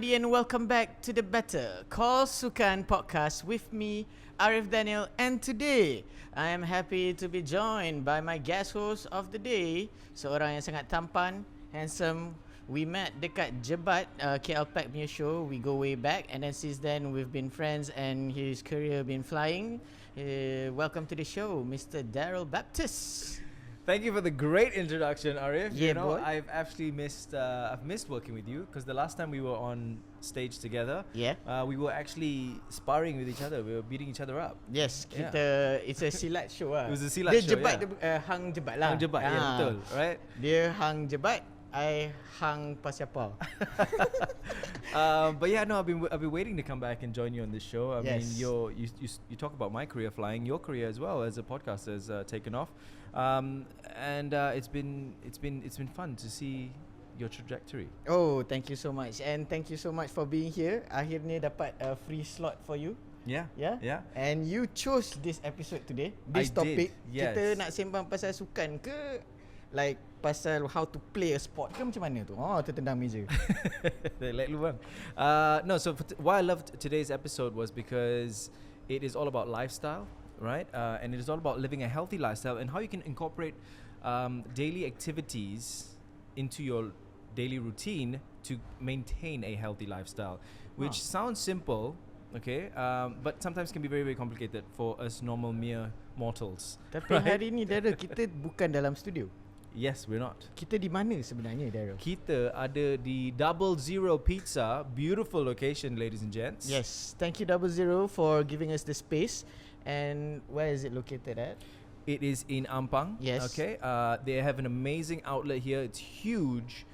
everybody, and welcome back to the Better Call Sukan podcast with me, �12𝙇𝙊𝘾𝙄𝘼𝙇𝙎, and today I am happy to be joined by my guest host of the day, seorang yang sangat tampan, handsome. We met dekat Jebat 𝙎𝙊𝘾𝙄𝘼𝙇𝙎 show. We go way back, and then since then we've been friends, and his career been flying. Welcome to the show, Mr. Daryl Baptist. Thank you for the great introduction, Arif. Yeah, you know, boy. I've actually missed working with you because the last time we were on stage together, we were actually sparring with each other. We were beating each other up. Yes, it's a silat show lah. It was a silat show. Jebat, hang jebat lah. Hang jebat, yeah, betul, right? Dia hang jebat, I hang pasiapa. But yeah, no, I've been waiting to come back and join you on this show. I mean, you talk about my career flying. Your career as well as a podcaster has taken off, and it's been fun to see your trajectory. Oh, thank you so much, and thank you so much for being here. Akhirnya dapat a free slot for you. Yeah. And you chose this episode today. This I topic. did, yes. Kita nak sembang pasal sukan ke, like pasal how to play a sport ke macam mana tu? Oh, tertendang meja. Like lu bang. No, so why I loved today's episode was because it is all about lifestyle, right? And it is all about living a healthy lifestyle and how you can incorporate daily activities into your daily routine to maintain a healthy lifestyle, which sounds simple, okay, but sometimes can be very, very complicated for us normal mere mortals. Tapi hari ni Daryl, kita bukan dalam studio. Yes, we're not. Kita di mana sebenarnya, Daryl? Kita ada di 𝙁𝙊𝘾𝙄𝘼𝙇𝙎 Pizza, beautiful location, ladies and gents. Yes, thank you 𝙁𝙊𝘾 for giving us the space. And where is it located at? It is in Ampang. Yes. Okay. They have an amazing outlet here. It's huge.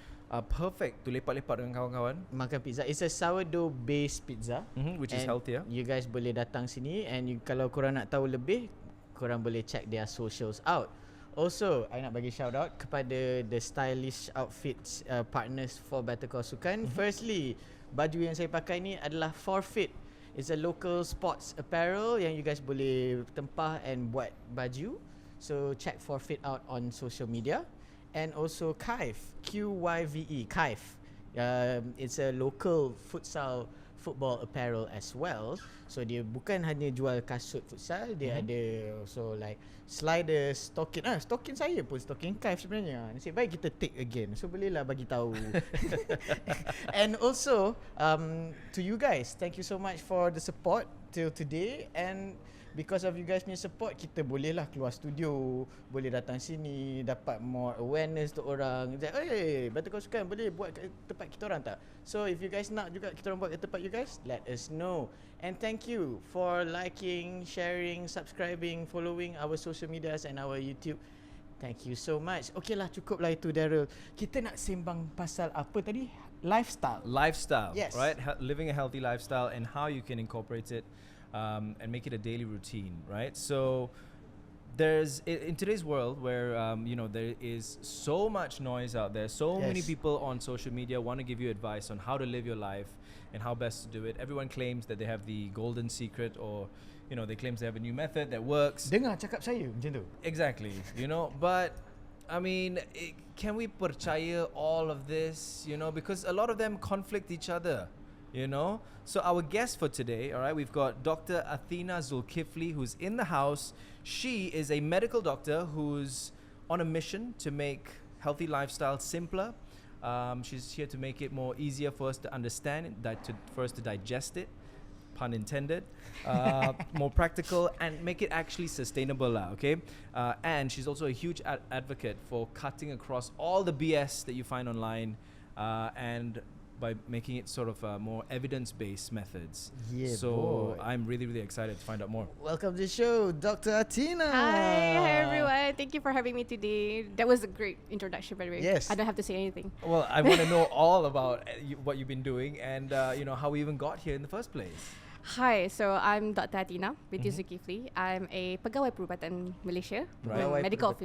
Perfect to lepak-lepak dengan kawan-kawan. Makan pizza. It's a sourdough based pizza, which is healthier. You guys boleh datang sini, and kalau korang nak tahu lebih, korang boleh check their socials out. Also, I nak bagi shout out kepada the stylish outfits partners for Better Call Sukan. Firstly, baju yang saya pakai ni adalah Forfeit. It's a local sports apparel yang you guys boleh tempah and buat baju. So check Forfeit out on social media. And also �12𝙊𝘾𝙄𝑼𝙇𝙎, �12𝙊𝘾𝙄𝑖ve. It's a local futsal football apparel as well. So dia bukan hanya jual kasut futsal, dia ada also like sliders, stocking saya pun stocking �12𝙊𝘾𝙄𝑼ve sebenarnya. Nasib baik kita take again, so bolehlah bagi tahu. And also to you guys, thank you so much for the support till today, and because of you guys punya support, kita bolehlah keluar studio, boleh datang sini, dapat more awareness tu orang. Hey, Better Call Sukan boleh buat kat tempat kita orang tak? So if you guys nak juga kita orang buat kat tempat you guys, let us know. And thank you for liking, sharing, subscribing, following our social medias and our YouTube. Thank you so much. Okay lah, cukup lah itu, Daryl. Kita nak sembang pasal apa tadi? Lifestyle. Yes. Right? Living a healthy lifestyle and how you can incorporate it and make it a daily routine, right? So there's in today's world where there is so much noise out there, so many people on social media want to give you advice on how to live your life and how best to do it. Everyone claims that they have the golden secret, or they claim they have a new method that works. Dengar cakap saya macam tu. Exactly, but I mean, can we percaya all of this, because a lot of them conflict each other. So our guest for today, all right, we've got Dr Athina 𝙁𝙊𝘾𝙄𝑖, who's in the house. She is a medical doctor who's on a mission to make healthy lifestyle simpler. She's here to make it more easier for us to understand, for us to digest it, pun intended, more practical, and make it actually sustainable, okay? And she's also a huge advocate for cutting across all the BS that you find online, and by making it sort of more evidence-based methods. Yeah, so boy. I'm really, really excited to find out more. Welcome to the show, Dr Athina. Hi everyone. Thank you for having me today. That was a great introduction, by the way. Yes. I don't have to say anything. Well, I want to know all about what you've been doing and how we even got here in the first place. Hi, so I'm Dr Athina 𝙁𝙊𝘾𝙄𝑖. I'm a pegawai perubatan Malaysia, Right. medical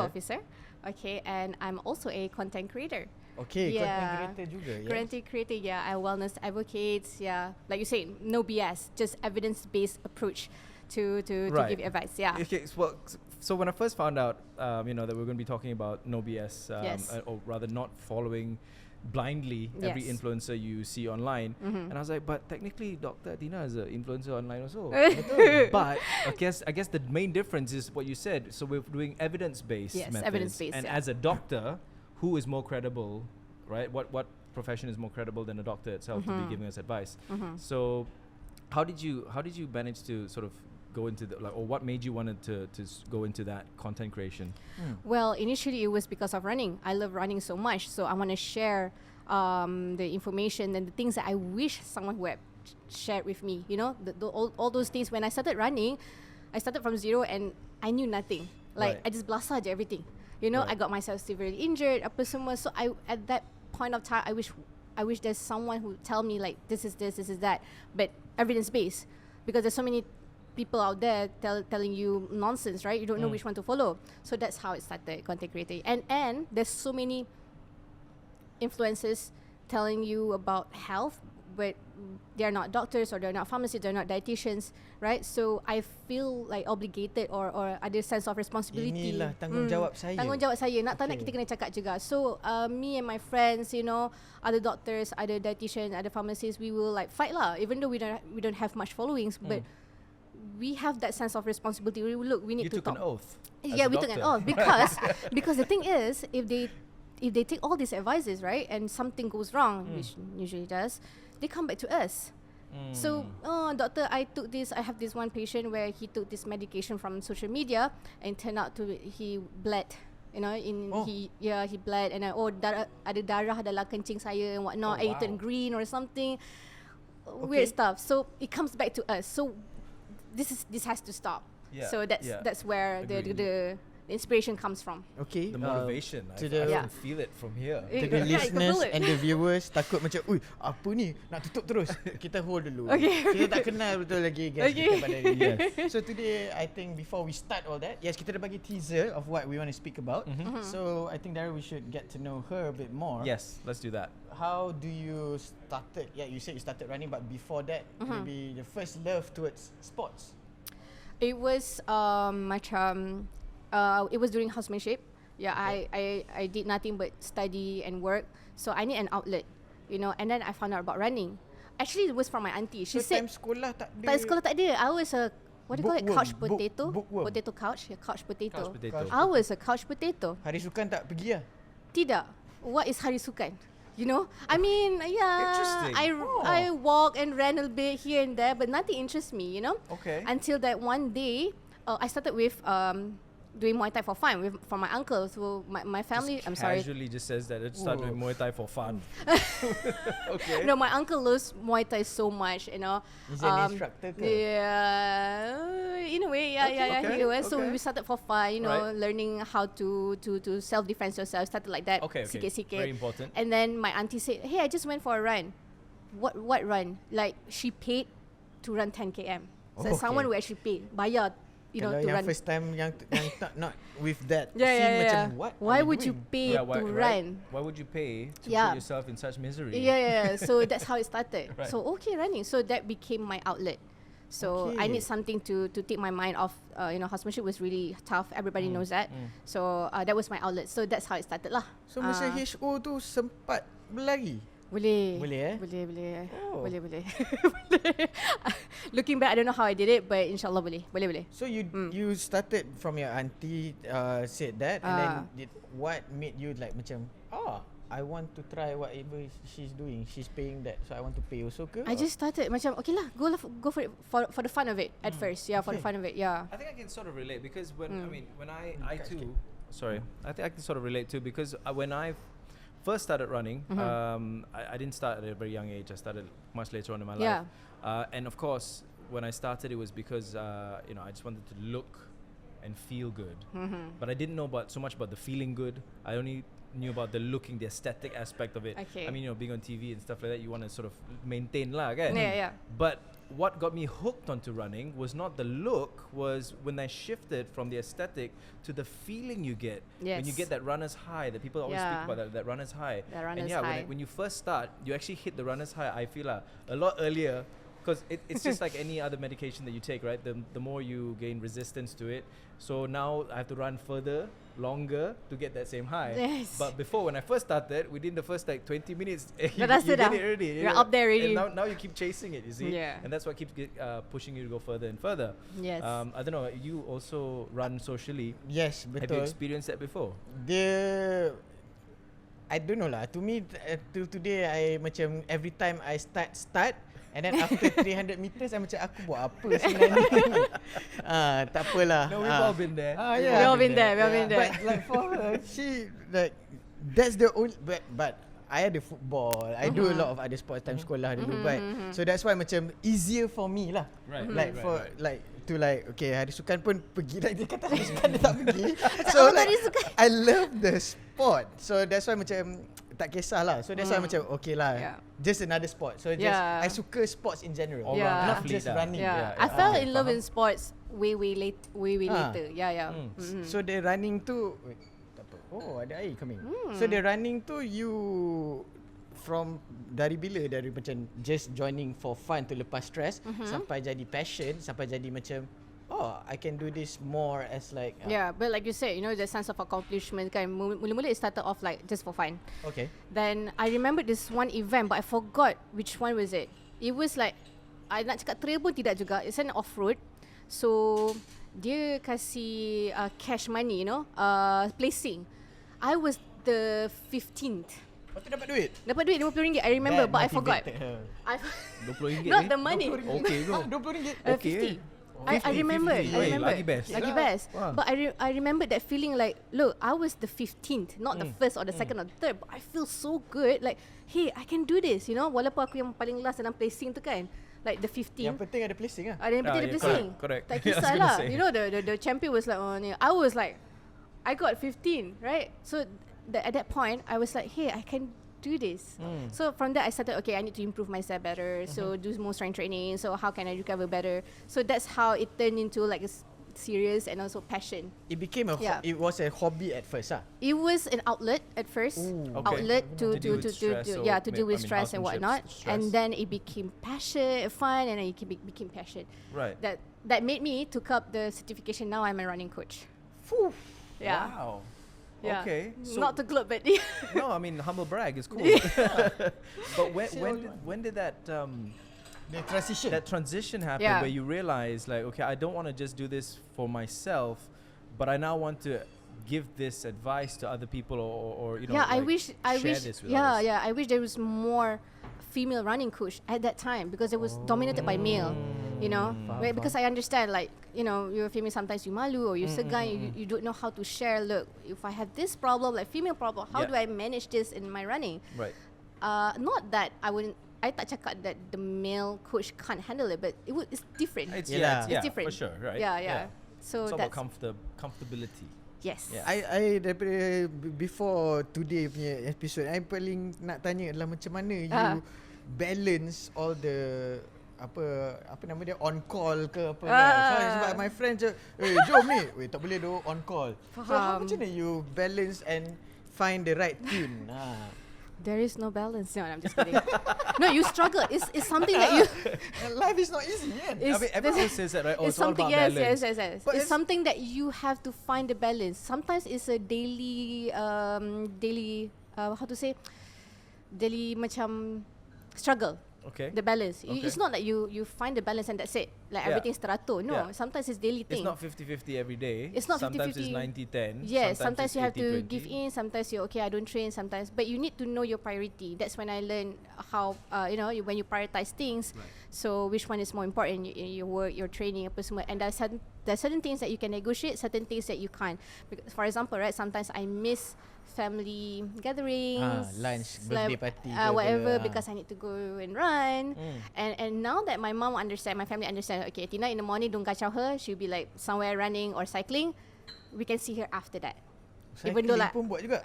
officer. Okay, and I'm also a content creator. Okay, content creator juga. Yes. Content creator, I wellness advocates, like you said, no BS, just evidence-based approach to give advice. Yeah. Okay, so when I first found out, that we're going to be talking about no BS, or rather not following blindly every Yes. influencer you see online. And I was like, but technically Dr. Athina is an influencer online also. But I guess the main difference is what you said. So we're doing evidence-based Yes, methods. evidence-based, And yeah. as a doctor, who is more credible, right? What profession is more credible than a doctor itself to be giving us advice? So how did you manage to sort of go into the, or what made you wanted to go into that content creation? Well, initially it was because of running. I love running so much, so I want to share the information and the things that I wish someone would have shared with me. You know, all those things. When I started running, I started from zero and I knew nothing. Like I just blasted je everything. You know, I got myself severely injured, apa semua. So at that point of time, I wish there's someone who tell me like this is that, but evidence based, because there's so many people out there telling you nonsense, right? You don't know which one to follow. So that's how it started, content creating. And there's so many influencers telling you about health, but they're not doctors or they're not pharmacists, they're not dietitians, right? So I feel like obligated or ada sense of responsibility. Inilah tanggungjawab saya. Tanggungjawab saya. Nak tak nak kita kena cakap juga. So me and my friends, you know, other doctors, other dietitians, other pharmacists, we will like fight lah. Even though we don't have much followings, but we have that sense of responsibility. We need to talk. You took an oath. Yeah, we took an oath because the thing is, if they take all these advices, right, and something goes wrong, which usually does, they come back to us. So, doctor, I have this one patient where he took this medication from social media and turned out to he bled. You know, he bled and ada darah dalam kencing saya and whatnot. It turned green or something. Weird stuff. So it comes back to us. So this has to stop. Yeah, So that's where the inspiration comes from. Okay. The motivation. To I the can feel it from here. to the listeners and the viewers takut macam, ui, apa ni? Nak tutup terus. Kita hold dulu. Okay. Kita tak kenal betul lagi guys kita pada hari ni. So today, I think before we start all that, yes, kita dah bagi teaser of what we want to speak about. So I think Daryl, we should get to know her a bit more. Yes, let's do that. How do you started? Yeah, you said you started running, but before that, maybe the first love towards sports. It was it was during housemanship. Yeah, I did nothing but study and work. So I need an outlet, you know. And then I found out about running. Actually, it was from my auntie. She So said, time sekolah tak ada. "Time sekolah tak ada. I was a what do you call it? Bookworm. Couch potato. Bookworm. Potato couch. Yeah, couch potato. Couch potato. I was a couch potato. Hari sukan tak pergi lah. Tidak. What is hari sukan? You know, I mean, yeah, Interesting. I walk and ran a bit here and there, but nothing interests me, you know. Okay. Until that one day, I started with doing Muay Thai for fun from my uncle. So my family, I'm sorry. Casually just says that it started doing Muay Thai for fun. Okay. No, my uncle loves Muay Thai so much, you know. He's an instructor ke? Yeah, in a way, yeah. okay, He was. So okay. we started for fun, you know, Right. learning how to self-defense yourself. Started like that, Okay. sikit-sikit. Very important. And then my auntie said, "Hey, I just went for a run." What run? Like she paid to run 10 km. So Okay. someone who actually paid, bayar, you know, Kalau to yang run. first time yang not with that, Yeah. macam what? Why are would you doing? pay to run? Why would you pay to Yeah. put yourself in such misery? Yeah. So that's how it started. Right. So running. So that became my outlet. So I Okay. need something to take my mind off. You know, housemanship was really tough. Everybody knows that. So that was my outlet. So that's how it started lah. So masa HO tu sempat berlari. Boleh. Boleh, eh? Boleh. Oh. Boleh. Boleh. Looking back, I don't know how I did it, but inshallah boleh. So you started from your auntie said that, and then what made you like macam I want to try whatever she's doing. She's paying that, so I want to pay also ke? I just started macam okay lah, go for it for the fun of it at first. Yeah, for the Okay. fun of it. Yeah. I think I can sort of relate because when I too, sorry, I think I can sort of relate too because when I first started running, I didn't start at a very young age. I started much later on in my life. And of course, when I started, it was because I just wanted to look and feel good. But I didn't know so much about the feeling good. I only knew about the looking, the aesthetic aspect of it. Okay. I mean, being on TV and stuff like that, you want to sort of maintain lah, kan? Yeah. But what got me hooked onto running was not the look, was when I shifted from the aesthetic to the feeling you get when you Yes. get that runner's high. That people always speak Yeah. about that runner's high. That runner's and high. when you first start, you actually hit the runner's high. I feel a lot earlier because it's just like any other medication that you take, right? The more you gain resistance to it. So now I have to run further, longer to get that same high. Yes. But before, when I first started, within the first like 20 minutes, you that's get it it already. You're up there already. And now you keep chasing it, you see? Yeah. And that's what keeps pushing you to go further and further. Yes. I don't know, you also run socially. Yes, Have you betul. experienced that before? I don't know lah. To me, till today, I macam every time I start, and then after 300 meters, I macam aku buat apa sebenarnya ni? Tak apalah. No, we've all been there. Yeah. We all been there. But like for her, she like that's the only. But I ada football. I do a lot of other sports time sekolah dulu. But so that's why macam easier for me lah. Right. Like right, for right. like to like okay hari sukan pun pergi lah. Dia kata hari sukan dia tak pergi. So like I love the sport. So that's why macam tak kisahlah. So that's why macam okay lah. Yeah. Just another sport. So just I suka sports in general. All Yeah. round Not athlete just lah. running. Yeah. Yeah, I fell yeah. in love Faham. in sports way later. Yeah. So the running tu tak apa. Oh ada air coming. So the running tu you from dari bila, dari macam just joining for fun to lepas stress sampai jadi passion, sampai jadi macam I can do this more as like Yeah, but like you said, you know, the sense of accomplishment kan. Mula-mula it started off like just for fun. Okay. Then I remember this one event, but I forgot which one was it. It was like, I nak cakap trail pun tidak juga. It's an off-road. So dia kasih cash money, you know, placing. I was the 15th. Lepas tu dapat duit? Dapat duit RM50, I remember, but I forgot. I RM20 Not ni? the money. Okay go. RM20. Okay. 50. I remember. 50. I remember. Lagi best. Lagi Yeah. best. Wow. But I remember that feeling like, look, I was the 15th, not the first or the second or the third. But I feel so good. Like, hey, I can do this. You know, walaupun aku yang paling last dalam placing tu kan. Like the 15th. Yang penting ada placing lah. Ada yang penting Ah, dia yeah, placing. correct. Tak Yeah, I was kisah gonna lah. say. You know, the champion was like, oh, ni. I was like, I got 15, right? So at that point, I was like, hey, I can do this. So from there I started, okay, I need to improve myself better. So do more strength training. So how can I recover better? So that's how it turned into like a serious and also passion. It became Yeah. it was a hobby at first ah. It was an outlet at first. Okay. Outlet to deal with stress or to deal with I mean, stress and whatnot. housemanship And stress. then it became passion, fun, and then it became passion. Right. That made me took up the certification. Now I'm a running coach. Yeah. Wow. Yeah. Okay. So Not to gloat, but no, I mean humble brag is cool. But when did that The transition. that transition happen Yeah. where you realize like, okay, I don't want to just do this for myself, but I now want to give this advice to other people or you know, yeah, I like, wish share this with yeah, others. yeah, I wish there was more female running coach at that time because it was dominated by male, you know. Faham, Because I understand, like, you know, you're female, sometimes you malu or you segan, you don't know how to share. Look, if I have this problem, like female problem, how Yeah. do I manage this in my running? Right. Not that I tak cakap that the male coach can't handle it, but it's different. It's Yeah. yeah, It's different. for sure, right? Yeah. So It's all that's about comfortability. yes. Yeah. I daripada before today punya episode, I paling nak tanya adalah macam mana you balance all the apa nama dia, on call ke apa kan. So sebab my friend je, jom ni, tak boleh do on call. So Faham. macam mana you balance and find the right tune? There is no balance. No, I'm just kidding. No, you struggle. It's something that you. Life is not easy kan. I mean, everyone says that, right? Oh, It's it's all something, about yes. balance. But It's it's- something that you have to find the balance. Sometimes it's a daily, how to say, daily macam struggle. Okay. The balance. Okay. It's not like you find the balance and that's it. Like Yeah. everything's teratur. No, Yeah. sometimes it's daily It's thing. not 50-50 every day. It's not Sometimes 50-50. it's 90-10. Yes, sometimes it's you have to 80-20. give in. Sometimes you okay, I don't train. Sometimes, but you need to know your priority. That's when I learned how when you prioritize things. Right. So which one is more important? Your work, your training, apa semua. And there's certain things that you can negotiate, certain things that you can't. Because, for example, right, sometimes I miss family gatherings, lunch, birthday party ke whatever, apa, because I need to go and run. And now that my mom understand, my family understand. Okay, Tina, in the morning don't kacau her. She'll be like somewhere running or cycling. We can see her after that. Even though Cycling like pun buat juga.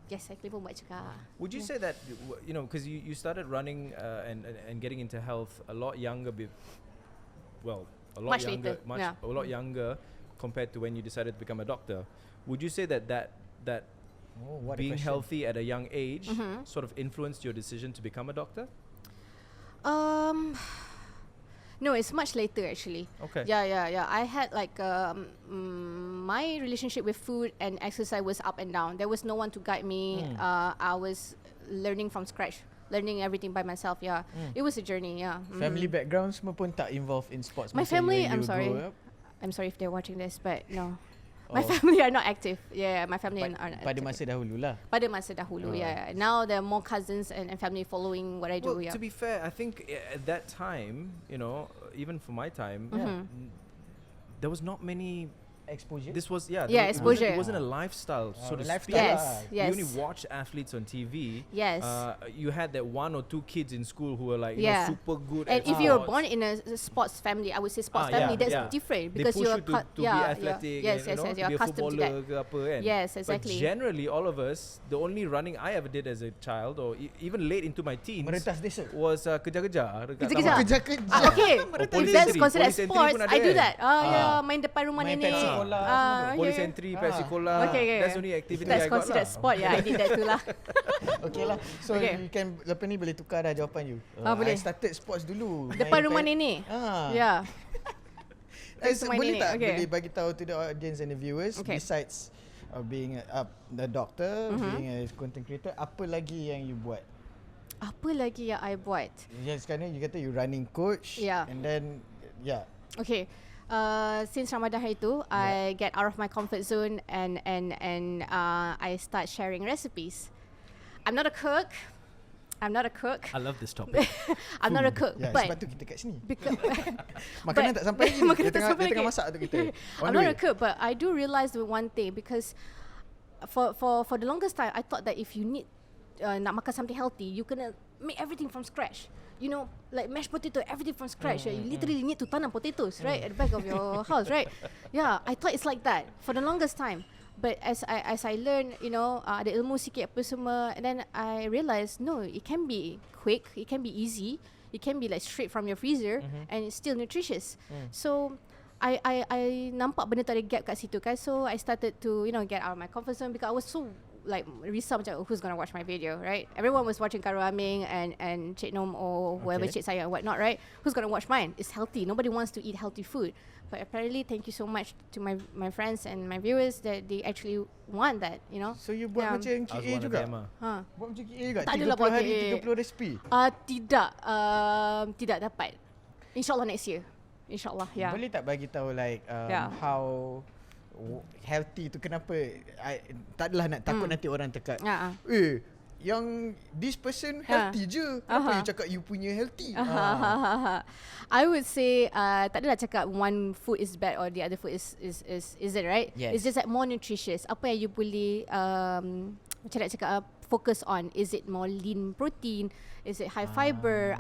yes, cycling pun buat juga. Would you say that, you know, because you started running and getting into health a lot younger, a lot Much younger, later, yeah. a lot younger compared to when you decided to become a doctor. Would you say that What a being question. healthy at a young age sort of influenced your decision to become a doctor? No, it's much later actually. Okay. Yeah. I had like my relationship with food and exercise was up and down. There was no one to guide me. I was learning from scratch, learning everything by myself. Yeah, it was a journey. Yeah. Family background semua pun tak involved in sports. My masa family, you I'm grow sorry. up? I'm sorry if they're watching this, but no. My family are not active. Yeah, my family are not Pada active. masa dahulu lah. Pada masa dahulu, yeah. Now there are more cousins and family following what I do. Well, Yeah. to be fair, I think at that time, you know, even for my time, there was not many. Exposure. This was exposure. It wasn't a lifestyle, so to speak. Yes. You only watch athletes on TV. Yes. You had that 1 or 2 kids in school who were like super good. And at if you're sports. born in a sports family, I would say sports yeah, family, that's yeah. different They because push you're you to be athletic. Yes, and, you know, you're to be a accustomed to that. footballer ke apa kan. Yes, exactly. But generally, all of us, the only running I ever did as a child or even late into my teens Merentas desa. was kejar-kejar. dekat Kejar-kejar. taman. Kejar-kejar. Okay, Police if that's entry. considered Police entry sports, pun ada I do kan? that. Main depan rumah Main nenek. pensi bola Police entry, Pepsi Cola. Okay. That's the only activity That's I got considered lah. sport. Yeah, I did that too lah. Okay lah. So Okay. you can lepas ni boleh tukar dah jawapan you. Boleh. I started sports dulu. Depan rumah nenek. Yeah. Depan rumah Boleh nenek. tak Okay. boleh bagi tahu to the audience and the viewers, Okay. besides being the doctor, being a content creator, apa lagi yang you buat? Apa lagi yang I buat? Yang sekarang you kata you running coach, Yeah. and then Okay. Since Ramadan hari tu, I get out of my comfort zone and I start sharing recipes. I'm not a cook. I love this topic. I'm not a cook, yeah, but sebab tu kita kat sini. but- Makanan tak sampai lagi. Makanan Dia tak sampai tengah lagi. masak tu kita. On I'm the not way. a cook, but I do realize the one thing because for the longest time I thought that if you need nak makan something healthy, you kena make everything from scratch. You know, like mashed potato, everything from scratch. You literally need to tanam potatoes, right, at the back of your house, right? Yeah, I thought it's like that for the longest time. But as I learn, you know, ada ilmu sikit apa semua, and then I realized no, it can be quick, it can be easy, it can be like straight from your freezer, and it's still nutritious. So I nampak benda tu ada gap kat situ kan, so I started to get out of my comfort zone because I was so like risau macam who's gonna watch my video, right? Everyone was watching Kak Raming and Cik Nom or whoever Cik Saya and whatnot, right? Who's gonna watch mine? It's healthy. Nobody wants to eat healthy food. But apparently, thank you so much to my friends and my viewers that they actually want that, you know. So you buat Yeah. macam I was KA one of juga? them. Buat macam KA juga? Tak adalah 30 buat hari, KA. 30 resipi? Tidak dapat. InsyaAllah next year. InsyaAllah, yeah. Boleh tak bagi tahu like how healthy tu, kenapa tak adalah nak takut nanti orang tekat yang this person healthy je, kenapa you cakap you punya healthy? I would say tak adalah cakap one food is bad or the other food is it, right? Yes. It's just like more nutritious. Apa yang you boleh macam nak cakap focus on? Is it more lean protein? Is it high fiber?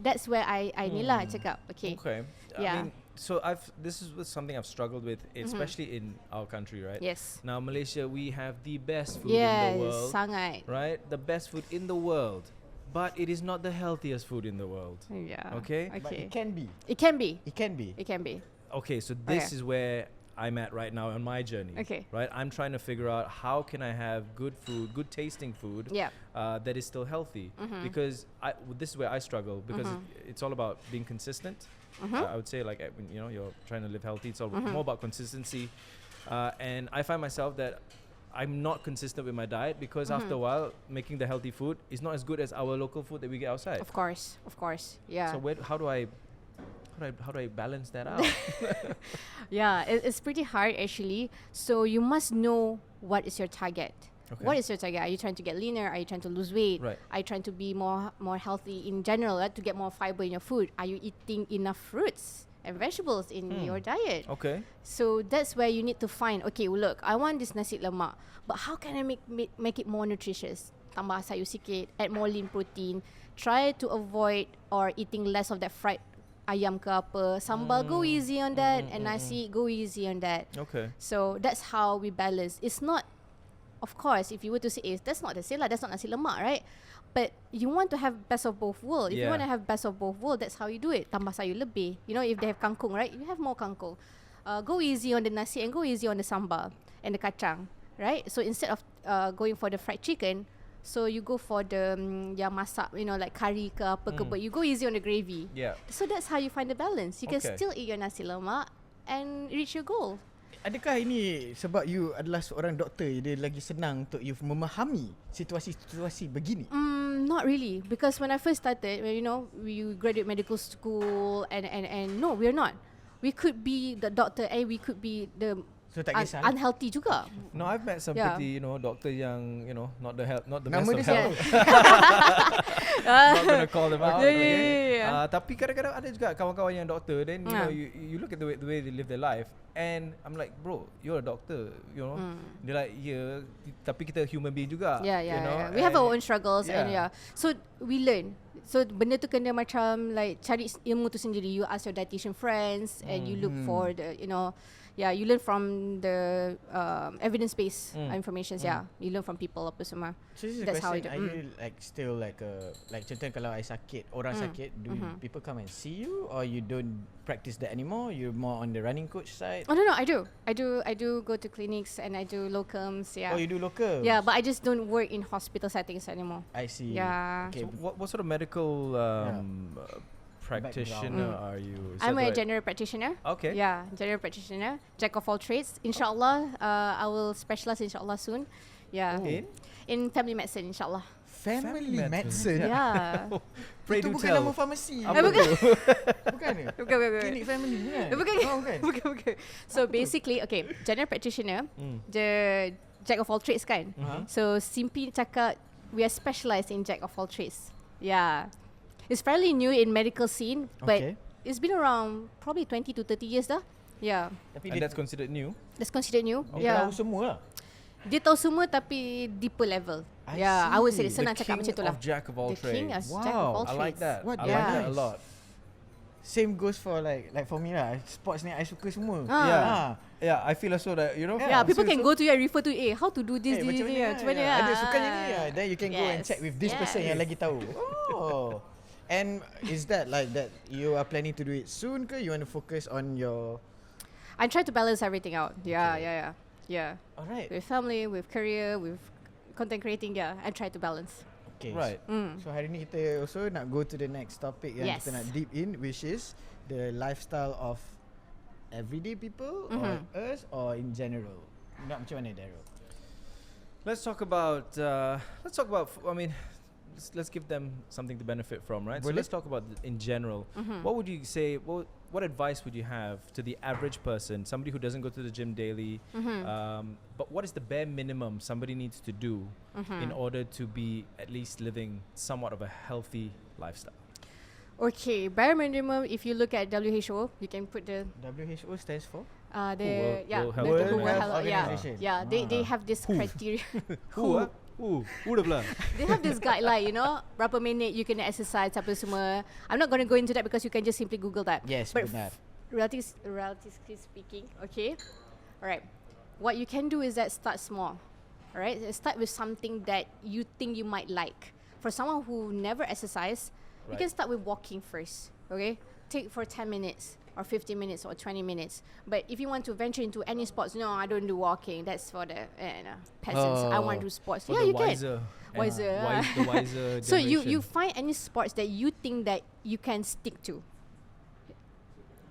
That's where I ni lah cakap. Okay. I Yeah. mean, so this is something I've struggled with, especially in our country, right? Yes. Now Malaysia, we have the best food in Yes, the world, sangat. right? The best food in the world, but it is not the healthiest food in the world. Yeah. Okay. But Okay. it can be. It can be. It can be. It can be. Okay, so this is where I'm at right now on my journey. Okay. Right, I'm trying to figure out how can I have good food, good tasting food, Yeah. that is still healthy. Because this is where I struggle because it's all about being consistent. I would say like when you're trying to live healthy, it's all more about consistency. And I find myself that I'm not consistent with my diet because after a while, making the healthy food is not as good as our local food that we get outside. Of course. Yeah. So how do I balance that out? Yeah, it's pretty hard actually. So you must know what is your target. Okay. What is your target? Are you trying to get leaner? Are you trying to lose weight? Right. Are you trying to be more healthy in general, to get more fiber in your food? Are you eating enough fruits and vegetables in your diet? Okay. So that's where you need to find, okay, well, look, I want this nasi lemak, but how can I make it more nutritious? Tambah sayur sikit, add more lean protein. Try to avoid or eating less of that fried ayam ke apa. Sambal, go easy on that, and nasi, go easy on that. Okay. So that's how we balance. It's not, of course, if you were to say, that's not the same lah, that's not nasi lemak, right? But you want to have best of both worlds. If you want to have best of both worlds, that's how you do it. Tambah sayur lebih. You know, if they have kangkung, right? You have more kangkung. Go easy on the nasi and go easy on the sambal and the kacang, right? So instead of going for the fried chicken, So you go for the yang masak, like curry ke apa ke, but you go easy on the gravy. Yeah. So that's how you find the balance. You can Okay. still eat your nasi lemak and reach your goal. Adakah ini sebab you adalah seorang doktor, dia lagi senang untuk you memahami situasi-situasi begini? Not really, because when I first started, we graduate medical school and no, we're not. We could be the doctor and we could be the So tak kisah. unhealthy juga. No, I've met some Yeah. pretty, doctor yang, not the Nama best of dia health. Not gonna call them out. Yeah, Okay. yeah. Tapi kadang-kadang ada juga kawan-kawan yang doktor. Then you look at the way they live their life, and I'm like, bro, you're a doctor. They're like, yeah, tapi kita human being juga. Yeah. We and have our own struggles and yeah. so we learn. So benda tu kena macam like cari ilmu tu sendiri. You ask your dietitian friends and you look for the you learn from the evidence-based information. Yeah, you learn from people apa semua. So this is a That's how question, I do. are you like still like contoh kalau I sakit, orang sakit, do people come and see you or you don't practice that anymore? You're more on the running coach side? Oh no, I do go to clinics and I do locums. Yeah. Oh, you do local? Yeah, but I just don't work in hospital settings anymore. I see. Yeah. Okay. So what sort of medical practitioner are you? Is I'm that a right? general practitioner. Okay. Yeah, general practitioner, jack of all trades. Inshallah, I will specialize inshallah soon. Yeah. In family medicine, inshallah. Family medicine. medicine? Yeah. Pray Itu do bukan tell. nama farmasi. Apa tu? Bukan ke? Bukan. Klinik family kan? Bukan. Oh, bukan. Bukan. So basically, okay, general practitioner, the jack of all trades kan. So simply cakap, we are specialised in jack of all trades. Yeah. It's fairly new in medical scene, but Okay. it's been around probably 20 to 30 years dah. Yeah. Tapi And that's considered new. That's considered new. dia Yeah. tahu semua lah. Dia tahu semua tapi deeper level. I Yeah, I would say see. senang cakap macam tu lah. of jack of all The king trades. of jack of all I trades. like that. What I like that a nice. lot. Same goes for like for me lah. Sports ni I suka semua. Yeah, I feel also that Yeah, people can go to you and refer to how to do this, macam mana? macam mana. Ada sukanya ni. Then you can go and Yes. check with this person yang lagi tahu. Oh. And is that like that you are planning to do it soon ke? You want to focus on your... I try to balance everything out. Yeah. Alright. With family, with career, with content creating, I try to balance. Okay. Right. So hari ni kita also nak go to the next topic yang Yes. kita nak deep in, which is the lifestyle of everyday people or us or in general. Nak macam mana, Daryl? Let's talk about. I mean, let's give them something to benefit from, right? So Boleh. let's talk about in general. What would you say? What advice would you have to the average person, somebody who doesn't go to the gym daily? But what is the bare minimum somebody needs to do in order to be at least living somewhat of a healthy lifestyle? Okay, bare minimum. If you look at WHO, you can put the WHO stands for? World Health the World Organization. Health, Organization. yeah. They have this criteria. Who dah belah? They have this guideline, berapa minute you can exercise apa semua. I'm not going to go into that because you can just simply Google that. Yes, but benar. relatively speaking, okay. Alright, what you can do is that start small. Alright, start with something that you think you might like. For someone who never exercise, you can start with walking first. Okay, take for 10 minutes. Or 15 minutes or 20 minutes. But if you want to venture into any sports, no, I don't do walking. That's for the peasants. I want to do sports. For Yeah, the you can. wiser, the wiser So you generation. find any sports that you think that you can stick to.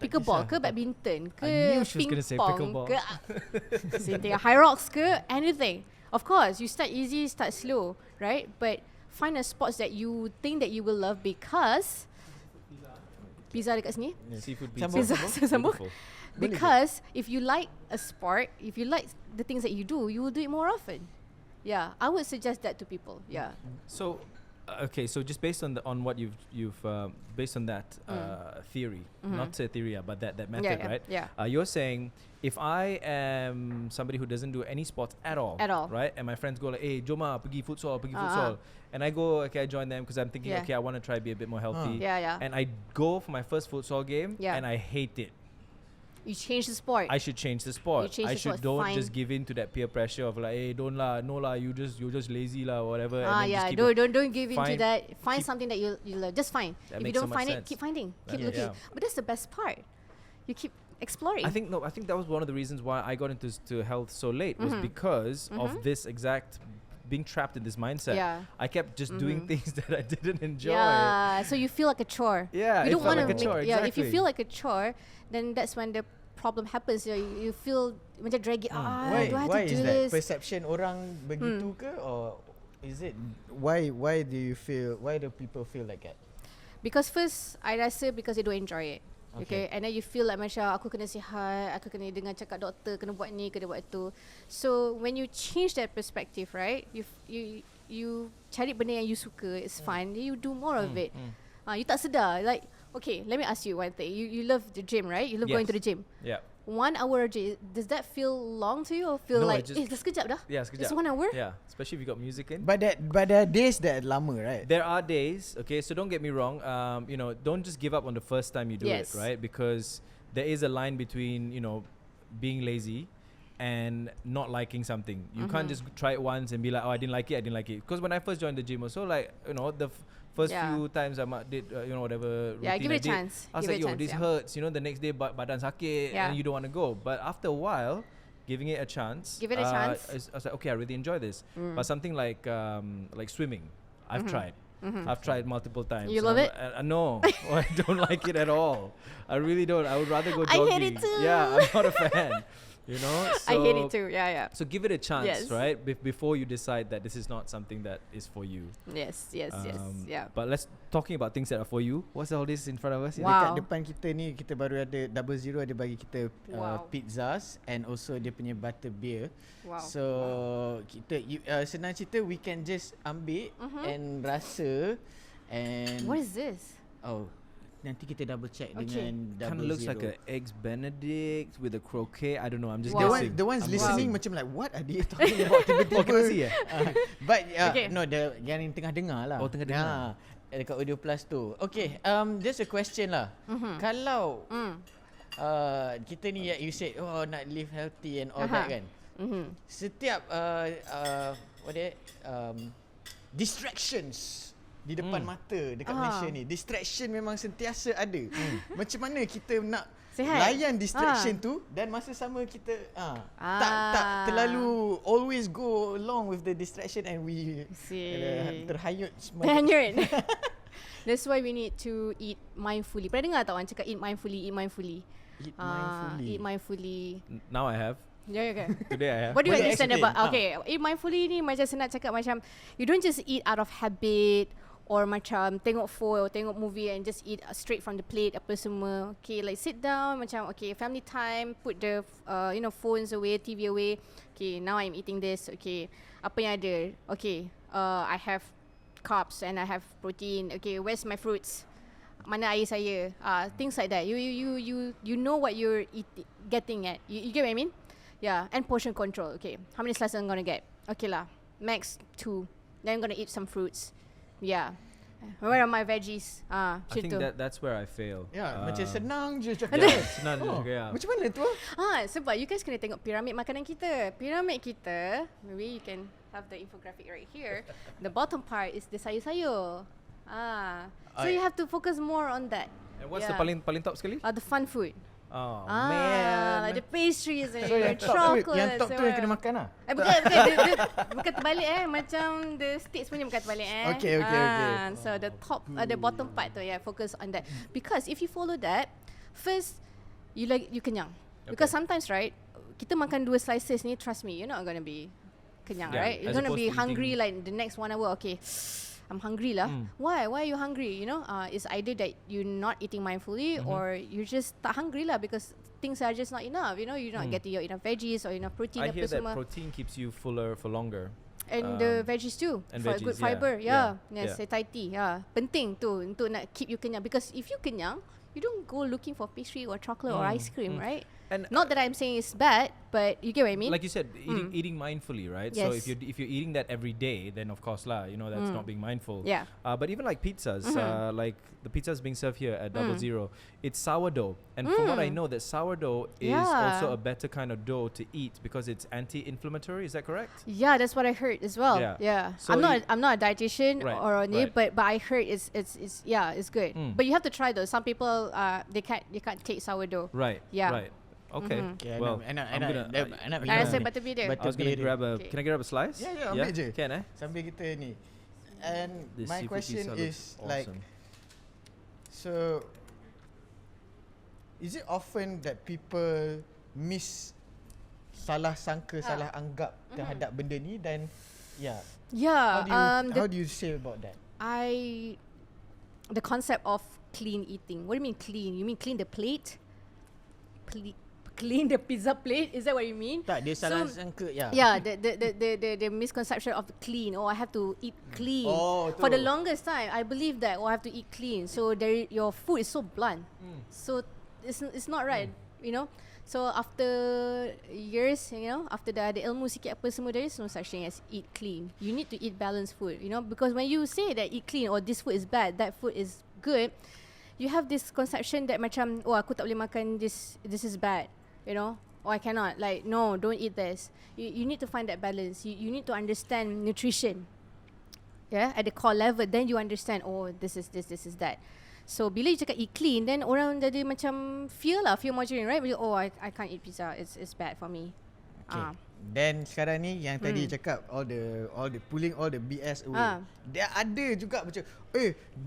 Pickleball ke, badminton ke, I knew she was ping gonna say pong pickleball. ke, same thing, high rocks ke, anything. Of course, you start easy, start slow, right? But find a sports that you think that you will love because pizza dekat sini. Seafood Sambung, pizza. sambung. Beautiful. Because if you like a sport, if you like the things that you do, you will do it more often. Yeah, I would suggest that to people. Yeah. So, okay. So just based on what you've based on that theory, not a theory, but that method, yeah, right? yeah. You're saying if I am somebody who doesn't do any sports at all, right? And my friends go like, "Hey, Joma, pergi futsal," and I go, okay, I join them because I'm thinking, okay, I want to try be a bit more healthy. Yeah. And I go for my first futsal game, Yeah. and I hate it. You change the sport. I should change the sport. You change I the should sport, don't fine. just give in to that peer pressure of like, hey, don't lah, no lah, you're just lazy lah, whatever. And then Yeah, just keep don't give in to find- that. Find keep- something that you love. Just find. That If you makes so don't much find it, sense. keep finding. Keep Yeah. looking. Yeah. But that's the best part. You keep exploring. I think that was one of the reasons why I got into health so late was because of this exact being trapped in this mindset. Yeah. I kept just doing things that I didn't enjoy. Yeah, so you feel like a chore. Yeah, you it don't felt want like a to chore, Yeah, if you exactly. feel like a chore, then that's when the problem happens. You feel macam drag it. Do I have Why to do is that? this? Perception orang begitu ke, or is it why do people feel like that? Because first, I rasa because they don't enjoy it. Okay. Okay, and then you feel like macam aku kena sihat, aku kena dengar cakap doktor, kena buat ni, kena buat tu. So when you change that perspective, right? You cari benda yang you suka, it's fun. Then you do more of it. You tak sedar. Like, okay, let me ask you one thing. You love the gym, right? You love going to the gym. Yeah. 1 hour a day, does that feel long to you, or feel No, like it just- dah sekejap dah? Yeah, sekejap. It's 1 hour? Yeah, especially if you got music in. But there are days that lama, right? There are days, okay, so don't get me wrong, you know, don't just give up on the first time you do Yes. it, right? Because there is a line between, you know, being lazy and not liking something. You can't just try it once and be like, oh, I didn't like it. Because when I first joined the gym also, like, you know, the first Yeah. few times I did, you know, whatever Yeah, routine give I it a did, chance. I was Give like, it a yo, chance, this yeah. hurts, you know, the next day badan sakit Yeah. and you don't want to go. But after a while, giving it a chance. Give it a chance. I was like, okay, I really enjoy this. But something like swimming, I've tried. I've tried multiple times. You and love I'm it? No, I don't like it at all. I really don't. I would rather go I jogging. hate it too. Yeah, I'm not a fan. You know, I hate So- it too. Yeah. So give it a chance, Yes. right? Before you decide that this is not something that is for you. Yes. Yeah. But let's talking about things that are for you. What's all this in front of us? here? Wow. Dekat depan kita ni, kita baru ada 𝙬𝙊𝘾𝙄𝘼, ada bagi kita Wow. pizzas and also dia punya butter beer. Wow. So kita senang cerita, we can just ambil and rasa and What is this? nanti kita double check Okay. dengan Kind of looks like 𝙬𝙊. a eggs Benedict with a croquet. I don't know. I'm just Wow. guessing. The ones I'm listening guessing. macam like, what are they talking about tiba-tiba? Oh, kena see But Okay. no, yang tengah dengar lah. Oh, tengah dengar. Dekat Audio Plus tu. Okay, just a question lah. Kalau kita ni, you said, oh, nak live healthy and all that kan. Setiap what dia, distractions di depan mata dekat Malaysia ni, distraction memang sentiasa ada. Macam mana kita nak Sihat. layan distraction tu dan masa sama kita tak terlalu always go along with the distraction and we terhanyut semua. Terhanyut. That's why we need to eat mindfully. Pernah dengar tak orang cakap eat mindfully, eat mindfully? Eat mindfully. Eat mindfully. Now I have. Yeah, okay. Today I have. What do you Boleh understand explain? about? Okay, eat mindfully ni macam senang cakap macam you don't just eat out of habit or macam tengok phone or tengok movie and just eat straight from the plate apa semua. Okay, like sit down macam okay, family time, put the phones away, TV away. Okay, now I'm eating this. Okay, apa yang ada? Okay, I have carbs and I have protein. Okay, where's my fruits? Mana air saya? Things like that. You know what you're getting at. You get what I mean? Yeah, and portion control. Okay, how many slices I'm gonna get? Okay lah, max 2. Then I'm gonna eat some fruits. Yeah. Where are my veggies? I think Macam tu. that's where I fail. Ya, macam senang je cakap. Yeah, senang je Oh, cakap, yeah. Macam mana tu? Sebab you guys kena tengok piramid makanan kita. Piramid kita, maybe you can have the infographic right here. The bottom part is the sayur-sayur. So you have to focus more on that. And what's the paling top sekali? The fun food. Oh Like man. the pastries and So yang top tu, chocolate. yang top tu yang kena makan lah. Bukan terbalik macam the sticks punya bukan terbalik Okay. So the top, the bottom part tu, focus on that. Because if you follow that, first you kenyang. Because sometimes right, kita makan 2 slices ni, trust me, you're not gonna be kenyang, Yeah, right? You're as gonna opposed be to hungry eating- like the next 1 hour. Okay, I'm hungry lah. Why are you hungry? You know, it's either that you're not eating mindfully or you're just tak hungry lah because things are just not enough. You know, you're not getting your enough veggies or enough protein. I apa hear that semua. protein keeps you fuller for longer. And the veggies too, and for veggies, good yeah. fiber. Yeah, Yes, yeah. satiety. Penting tu untuk nak keep you kenyang. Because if you kenyang, you don't go looking for pastry or chocolate or ice cream, right? And Not that I'm saying it's bad, but you get what I mean. like you said, eating mindfully, right? So if Yes. you're eating that every day, then of course lah, you know that's not being mindful. Yeah. But even like pizzas, like the pizzas being served here at 𝙬𝙊𝘾𝙄𝘼, it's sourdough, and from what I know, that sourdough is also a better kind of dough to eat because it's anti-inflammatory. Is that correct? Yeah, that's what I heard as well. Yeah. So I'm you- not a dietitian Right, or on it, right. but I heard it's good. But you have to try though. Some people they can't take sourdough. Right. Yeah. Right. Okay. Okay, Well, I rasa butterbeer dia. I was gonna grab a. Okay. Can I grab a slice? Yeah, ambil je. Can Sambil kita ni. And This my seafood question pizza is looks like, awesome. so is it often that people salah sangka, salah anggap terhadap benda ni dan Yeah. how do you say about that? The concept of clean eating. What do you mean clean? You mean clean the plate? Clean the pizza plate? Is that what you mean? Tak, dia salah sangka, Yeah, the misconception of clean. Oh, I have to eat clean. Oh, For the tu. longest time, I believe that I have to eat clean. So your food is so blunt. So it's not right, you know. So after years, you know, after ada ilmu sikit apa semua, there is no such thing as eat clean. You need to eat balanced food, you know, because when you say that eat clean or this food is bad, that food is good, you have this conception that macam, oh, aku tak boleh makan this is bad, you know, or I cannot, like, no, don't eat this. You need to find that balance. You need to understand nutrition, at the core level. Then you understand, oh, this is that. So bila you cakap eat clean, then orang jadi macam fear mongering, right? Oh, I can't eat pizza. It's bad for me. Okay. Then sekarang ni yang tadi cakap all the pulling all the BS away. Dia ada juga macam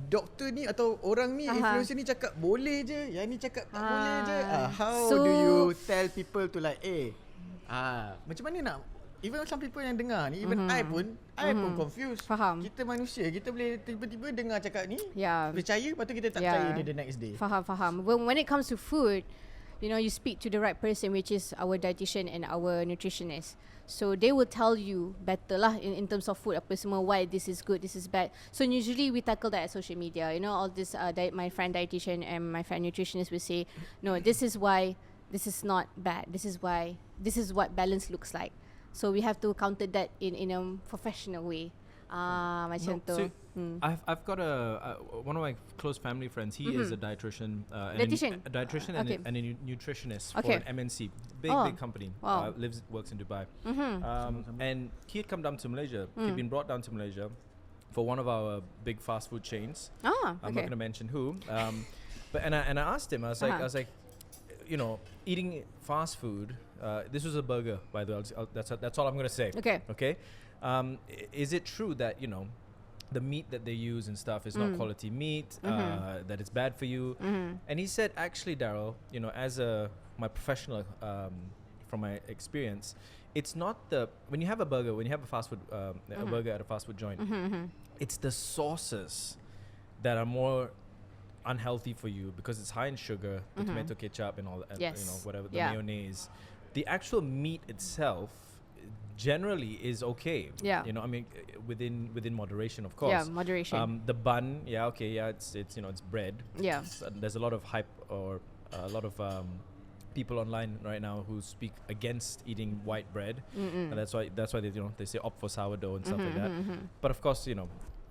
doktor ni atau orang ni influencer ni cakap boleh je, yang ni cakap tak boleh je. How do you tell people to like macam mana nak, even some people yang dengar ni, even I pun confused. Faham. Kita manusia, kita boleh tiba-tiba dengar cakap ni, percaya, lepas tu kita tak percaya dia the next day. Faham. When it comes to food, you know, you speak to the right person, which is our dietitian and our nutritionist. So they will tell you better lah in terms of food apa semua, why this is good, this is bad. So usually we tackle that at social media. You know, all this my friend dietitian and my friend nutritionist will say, no, this is why this is not bad. This is why, this is what balance looks like. So we have to counter that in a professional way. Macam tu. So I've got one of my close family friends. He is a dietitian, Dietitian? a dietitian Okay. and a nutritionist Okay. for an MNC, big company. Wow. Works in Dubai. And he had come down to Malaysia. He'd been brought down to Malaysia for one of our big fast food chains. I'm not going to mention who. But I asked him. I was like, you know, eating fast food. This was a burger, by the way. That's all I'm going to say. Okay. Is it true that, you know, the meat that they use and stuff is not quality meat, that it's bad for you? And he said, actually, Daryl, you know, as my professional, from my experience, it's not when you have a burger, when you have a fast food, a burger at a fast food joint, it's the sauces that are more unhealthy for you because it's high in sugar, the tomato ketchup and all that, you know, whatever, the mayonnaise. The actual meat itself generally is okay. You know, I mean, within moderation, of course. Moderation. The bun, it's you know, it's bread. There's a lot of hype or a lot of people online right now who speak against eating white bread, and that's why they, you know, they say opt for sourdough and stuff like that. But of course, you know,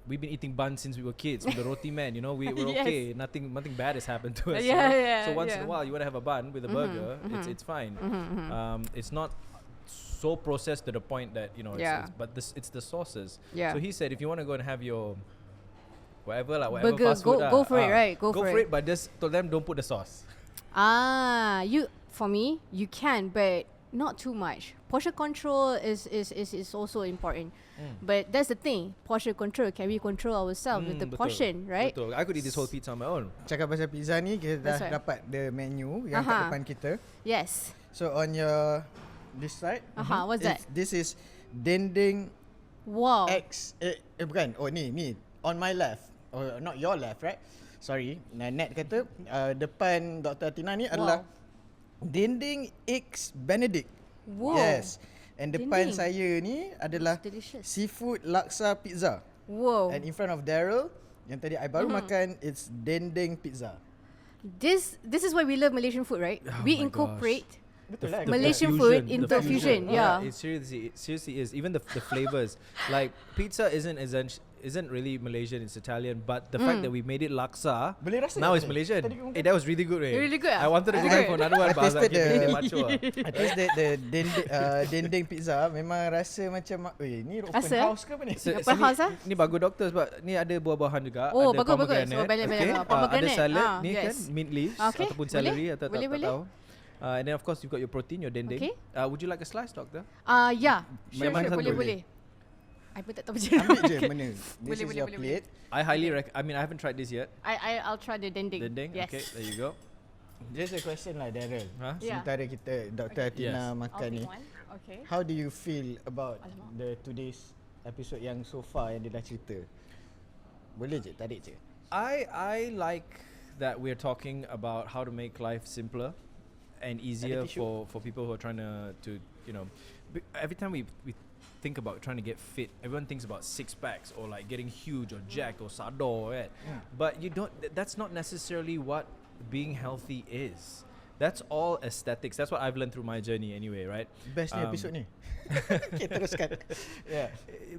we've been eating buns since we were kids. With the roti man, you know, we're okay. Nothing bad has happened to us. So once in a while, you want to have a bun with a burger, it's fine. It's not so processed to the point that, you know, it's the sauces. So he said, if you want to go and have your whatever burger, fast food, go for it, right? Go for it. But just told them, don't put the sauce. For me, you can, but not too much. Portion control is also important. But that's the thing. Portion control, can we control ourselves with the portion, right? Betul. I could eat this whole pizza on my own. Cakap pasal pizza ni, kita dah dapat the menu yang kat depan kita. Yes. So on your this side, what's that? This is dendeng. Wow. Bukan. Oh ni on my left. Oh, not your left, right? Sorry. Net kata depan Dr Athina ni adalah dendeng eggs Benedict. Wow. Yes. And depan saya ni adalah seafood laksa pizza. Wow. And in front of Daryl, yang tadi I baru makan, it's dendeng pizza. This is why we love Malaysian food, right? We incorporate Betul lah. Malaysian food into fusion. It seriously is. Even the flavors, like pizza isn't really Malaysian, it's Italian, but the fact that we made it laksa, now it's Malaysian. That was really good. Really good. I wanted to go back for another one, but I was like, okay, macho. I tasted the dendeng pizza, memang rasa macam ni open house ke apa ni? Open house ah? Ni bagus doktor sebab ni ada buah-buahan juga. Oh, ada bagus. pomegranate, Oh, banyak. ada Pomegranate. salad ni kan, mint leaves ataupun celery atau tak tahu. And then of course you've got your protein, your dendeng. Okay. Would you like a slice, doctor? Yeah. Sure, Memang sure. boleh. Boleh. I pun tak tahu macam Ambil je mana. mana. This is your plate. I highly I mean, I haven't tried this yet. I'll try the dendeng. Dendeng. Yes. Okay, there you go. Just a question lah, Daryl. Huh? Yeah. Sementara kita Dr. Athina Yes. makan I'll ni, pick one. Okay. how do you feel about Alamak. the today's episode yang so far yang dia dah cerita? Boleh je, tarik je. I like that we're talking about how to make life simpler and easier tissue. for people who are trying to you know, every time we think about trying to get fit, everyone thinks about six packs or like getting huge or jacked or sador, right? But you don't. That's not necessarily what being healthy is. That's all aesthetics. That's what I've learned through my journey anyway, right? Best ni episode ni. Okay, teruskan. Yeah.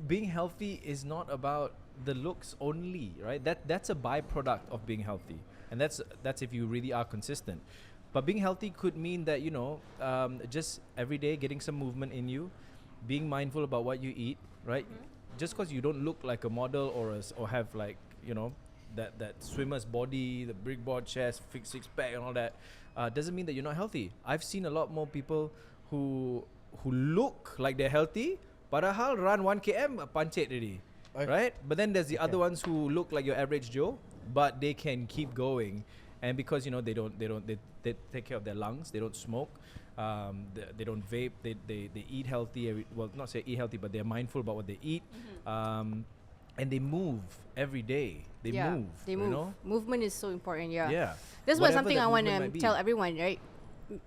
Being healthy is not about the looks only, right? That's a byproduct of being healthy, and that's if you really are consistent. But being healthy could mean that, you know, just every day getting some movement in you, being mindful about what you eat, right? Just because you don't look like a model or have like, you know, that swimmer's body, the brick board chest, six pack and all that, doesn't mean that you're not healthy. I've seen a lot more people who look like they're healthy, padahal run 1 km pancit already, right? But then there's the other ones who look like your average Joe, but they can keep going, and because, you know, they take care of their lungs, they don't smoke, they don't vape, they eat healthy, well, not say eat healthy, but they're mindful about what they eat, and they move every day. They move. They you move. know? Movement is so important. Yeah. Yeah. That's what Whatever something that I want movement to might be. tell everyone, right?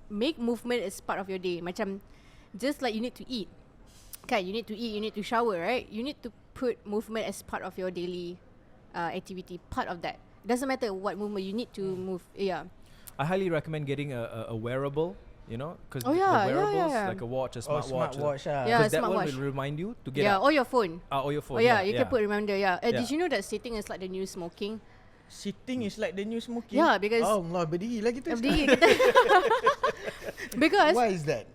Make movement as part of your day. Macam, just like you need to eat. Okay, you need to eat, you need to shower, right? You need to put movement as part of your daily activity. Part of that. Doesn't matter what movement you need to move. Yeah. I highly recommend getting a wearable, you know, because Oh, yeah, the yeah, wearables, yeah. like a watch, a Oh, smartwatch, smartwatch lah. Yeah. because that one smartwatch. will remind you to get Yeah, up. or your phone. Or your phone. Oh yeah, you can put reminder. Yeah. Yeah. Did you know that sitting is like the new smoking? Sitting is like the new smoking. Yeah, because Oh Allah, berdiri lah kita. berdiri kita. because Why is that?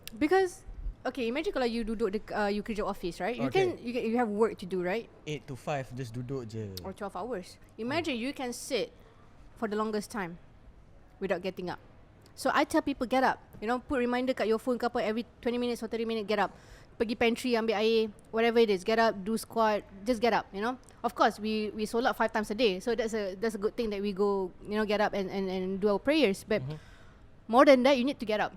okay, imagine kalau you duduk you kerja office, right? Okay. You have work to do, right? 8 to 5 just duduk je. Or 12 hours. Imagine you can sit for the longest time without getting up. So I tell people, get up. You know, put reminder kat your phone ke apa, every 20 minutes or 30 minutes, get up. Pergi pantry, ambil air, whatever it is, get up, do squat, just get up, you know. Of course, we solat 5 times a day, so that's a good thing that we go, you know, get up and do our prayers. But more than that, you need to get up.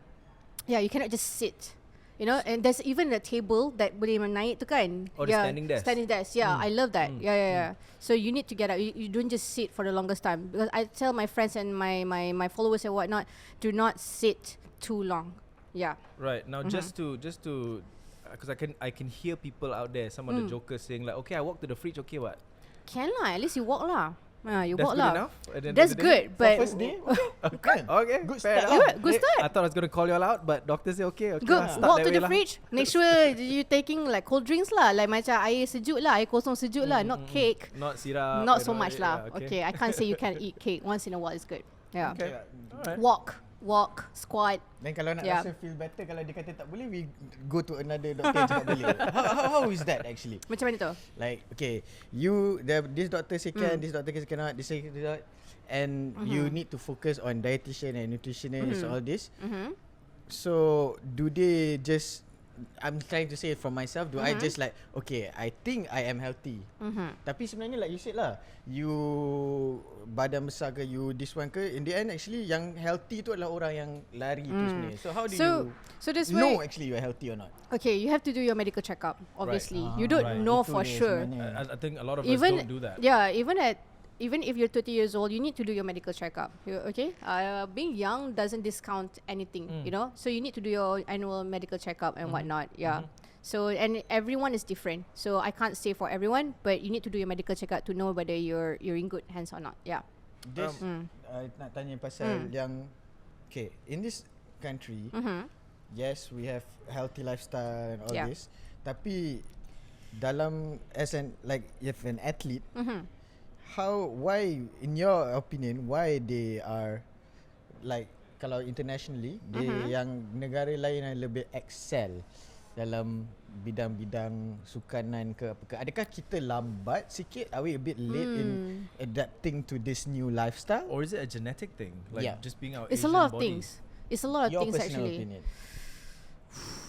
Yeah, you cannot just sit. You know, and there's even a table that boleh naik tu kan. Or the standing desk. Standing desk, yeah. I love that. Yeah. So you need to get up. You don't just sit for the longest time. Because I tell my friends and my followers and whatnot, do not sit too long. Yeah. Right now, just to, because I can hear people out there, some of the jokers saying like, okay, I walk to the fridge, okay, what? Can lah. At least you walk lah. You That's walk good lah. enough? At the end of That's the day? good, but First day? Kan? Okay, Good fair start enough. lah. good start. I thought I was gonna call you all out, but doctor say okay. Good. Lah, start Walk that to way the lah. fridge. Make sure you taking like cold drinks lah, like macam air sejuk lah, air kosong sejuk lah, not cake. Not syrup. Not you so know, much lah. yeah, Okay, I can't say you can't eat cake. Once in a while is good. Yeah. Okay. Alright. Walk, squat. Dan kalau nak Yeah. rasa feel better, kalau dia kata tak boleh, we go to another doctor yang cakap boleh. How is that actually? Macam mana tu? Like, okay, this doctor say can, this doctor say cannot, this say cannot, and you need to focus on dietitian and nutritionist, all this. So, do they just, I'm trying to say it from myself, do I just like, okay, I think I am healthy. Tapi sebenarnya like you said lah, you badan besar ke, you this one ke, in the end actually yang healthy tu adalah orang yang lari tu sebenarnya. So how do you So that's know why actually you are healthy or not? okay, you have to do your medical checkup. Obviously, you Right. don't know Itu for dia sure. sebenarnya. I think a lot of us Even don't do that. yeah, even if you're 30 years old, you need to do your medical checkup. Okay, being young doesn't discount anything, you know. So you need to do your annual medical checkup and whatnot. Yeah. So and everyone is different. So I can't say for everyone, but you need to do your medical checkup to know whether you're in good hands or not. Yeah. This nak tanya pasal yang, okay, in this country, yes, we have healthy lifestyle and all Yeah. this. Tapi dalam as an like if an athlete, why in your opinion why they are like kalau internationally yang negara lain yang lebih excel dalam bidang-bidang sukanan ke apa ke, adakah kita lambat sikit, are we a bit late in adapting to this new lifestyle? Or is it a genetic thing? Like Yeah. just being our It's Asian a lot of body? things. It's a lot of Your things personal actually. opinion.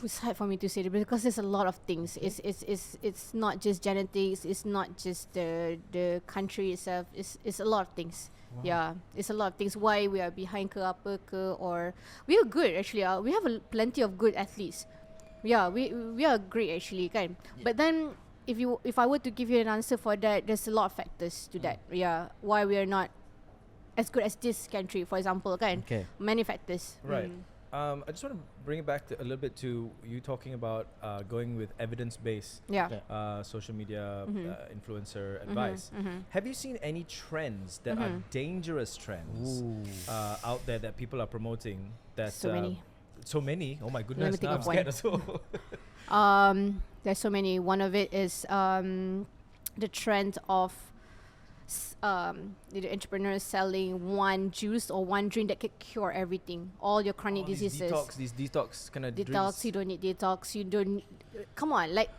It's hard for me to say because there's a lot of things. It's not just genetics. It's not just the country itself. It's a lot of things. Wow. Yeah, it's a lot of things. Why we are behind ke apa ke, or we are good actually. We have plenty of good athletes. Yeah, we are great actually, kan. But then if I were to give you an answer for that, there's a lot of factors to that. Yeah, why we are not as good as this country, for example, kan. Okay. Many factors. Right. I just want to bring it back a little bit to you talking about going with evidence-based Yeah. Yeah. social media influencer advice. Have you seen any trends that are dangerous trends out there that people are promoting? That So many. So many. Oh my Let goodness! me think Now of I'm scared one. also. There's so many. One of it is the trend of the entrepreneurs selling one juice or one drink that can cure everything, all your chronic diseases. These detox kind of Detox, you don't need detox. You don't. Come on, like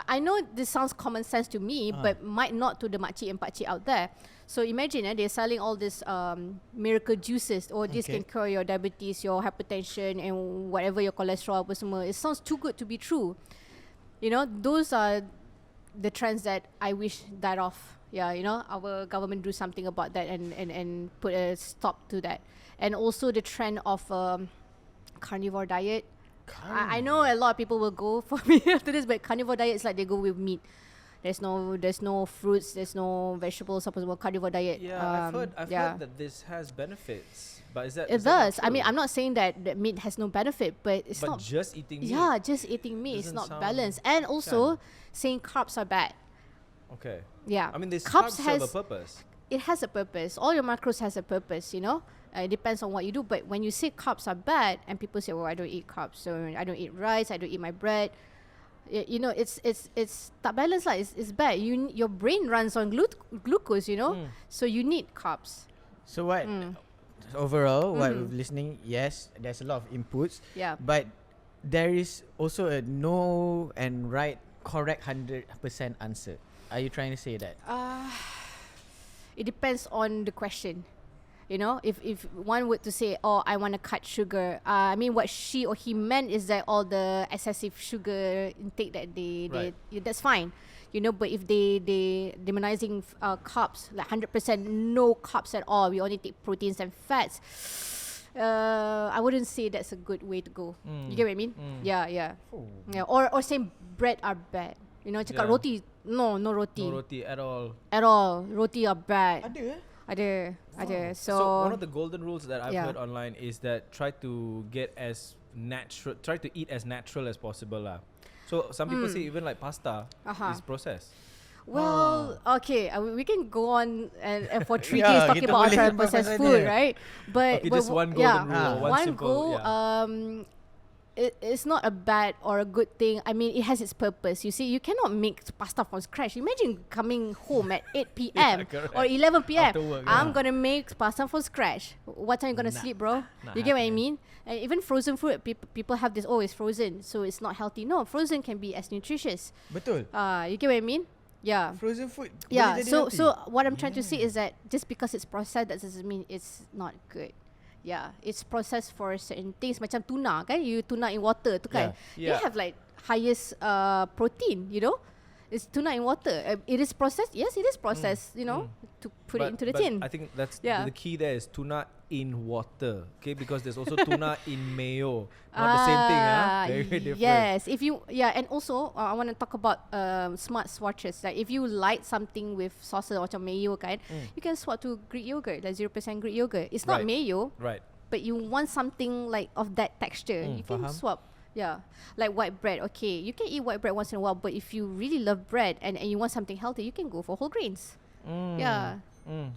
I know this sounds common sense to me, but might not to the makcik and pakcik out there. So imagine they're selling all this miracle juices, or this can cure your diabetes, your hypertension, and whatever your cholesterol apa semua. It sounds too good to be true. You know, those are the trends that I wish died off. Yeah, you know, our government do something about that and put a stop to that. And also the trend of carnivore diet. I know a lot of people will go for me after this, but carnivore diet is like they go with meat. There's no fruits, there's no vegetables. Supposed carnivore diet. Yeah, I've heard that this has benefits, but is that It is that does. not I mean, true? I'm not saying that meat has no benefit, but it's but not. just eating meat. Yeah, just eating meat is doesn't not sound balanced. And also saying carbs are bad. Okay. Yeah. I mean, this carbs carbs serve a has purpose. it has a purpose. All your macros has a purpose, you know. It depends on what you do. But when you say carbs are bad, and people say, "Oh, I don't eat carbs, so I don't eat rice, I don't eat my bread." You know, it's tak balance lah. It's bad. Your brain runs on glucose, you know. So you need carbs. So what? Overall, what we're listening, yes, there's a lot of inputs. Yeah. But there is also a no and right, correct 100% answer. Are you trying to say that? It depends on the question. You know, if one were to say, "Oh, I want to cut sugar," I mean, what she or he meant is that all the excessive sugar intake that Right. that's fine. You know, but if they demonizing carbs, like 100% no carbs at all, we only take proteins and fats. I wouldn't say that's a good way to go. You get what I mean? Yeah. Yeah. Or saying bread are bad. You know, cakap Yeah. roti, no roti. No roti at all. At all. Roti are bad. Ada. Ada. So one of the golden rules that I've heard online is that try to eat as natural as possible lah. So some people say even like pasta is processed. Well, okay, we can go on and for 3 Yeah, days talking kita about boleh ultra processed bahas food, dia. right? But Okay, just one golden rule, one one simple, goal. yeah. It's not a bad or a good thing. I mean, it has its purpose. You see, you cannot make pasta from scratch. Imagine coming home at 8 p.m. correct. or 11 p.m. After work, I'm gonna make pasta from scratch. What time you gonna sleep, bro? not You get what I happening. mean? And even frozen food, people have this. Oh, it's frozen, so it's not healthy. No, frozen can be as nutritious. Betul. You get what I mean? Yeah. Frozen food. Yeah, boleh jadi so healthy. what I'm trying to say is that just because it's processed, that doesn't mean it's not good. Yeah, it's processed for certain things. Macam tuna kan, you tuna in water tu kan, Yeah. they have like highest protein, you know. It's tuna in water. It is processed. Yes, it is processed. You know, to put it into the tin. I think that's Yeah. the key there is tuna in water. Okay, because there's also tuna in mayo. Not the same thing, Very different. Yes, and also I want to talk about smart swatches. Like if you light something with sauces or macam mayo kan, you can swap to Greek yogurt, like 0% Greek yogurt. It's not Right. mayo, Right. but you want something like of that texture. You can faham. swap. Yeah, like white bread. Okay, you can eat white bread once in a while, but if you really love bread and you want something healthy, you can go for whole grains. Yeah.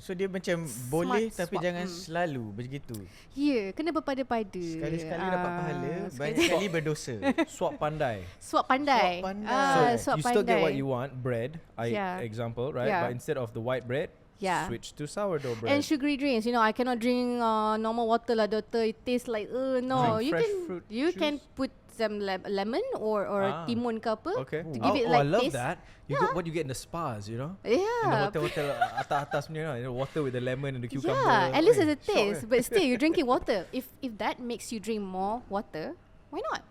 So dia macam boleh tapi swap. jangan selalu begitu. Yeah, kena berpada-pada. Sekali-sekali dapat pahala, sekali- banyak kali berdosa. Swap pandai. Swap pandai. Swap pandai. So Swap you still get what pandai. you want, bread, Yeah. example, right? Yeah. But instead of the white bread, Yeah. Switch to sourdough bread. And sugary drinks, you know, I cannot drink normal water lah, doctor. It tastes like no. Drink You fresh can fruit can juice? put some lemon or timun ke apa Okay. to give it I like love taste. that. You got what you get in the spas, you know? Yeah. In the hotel atas punya, you know, water with the lemon and the cucumber. Yeah, at least Oi, it's a shiok, taste. eh. But still, you're drinking water. If that makes you drink more water, why not?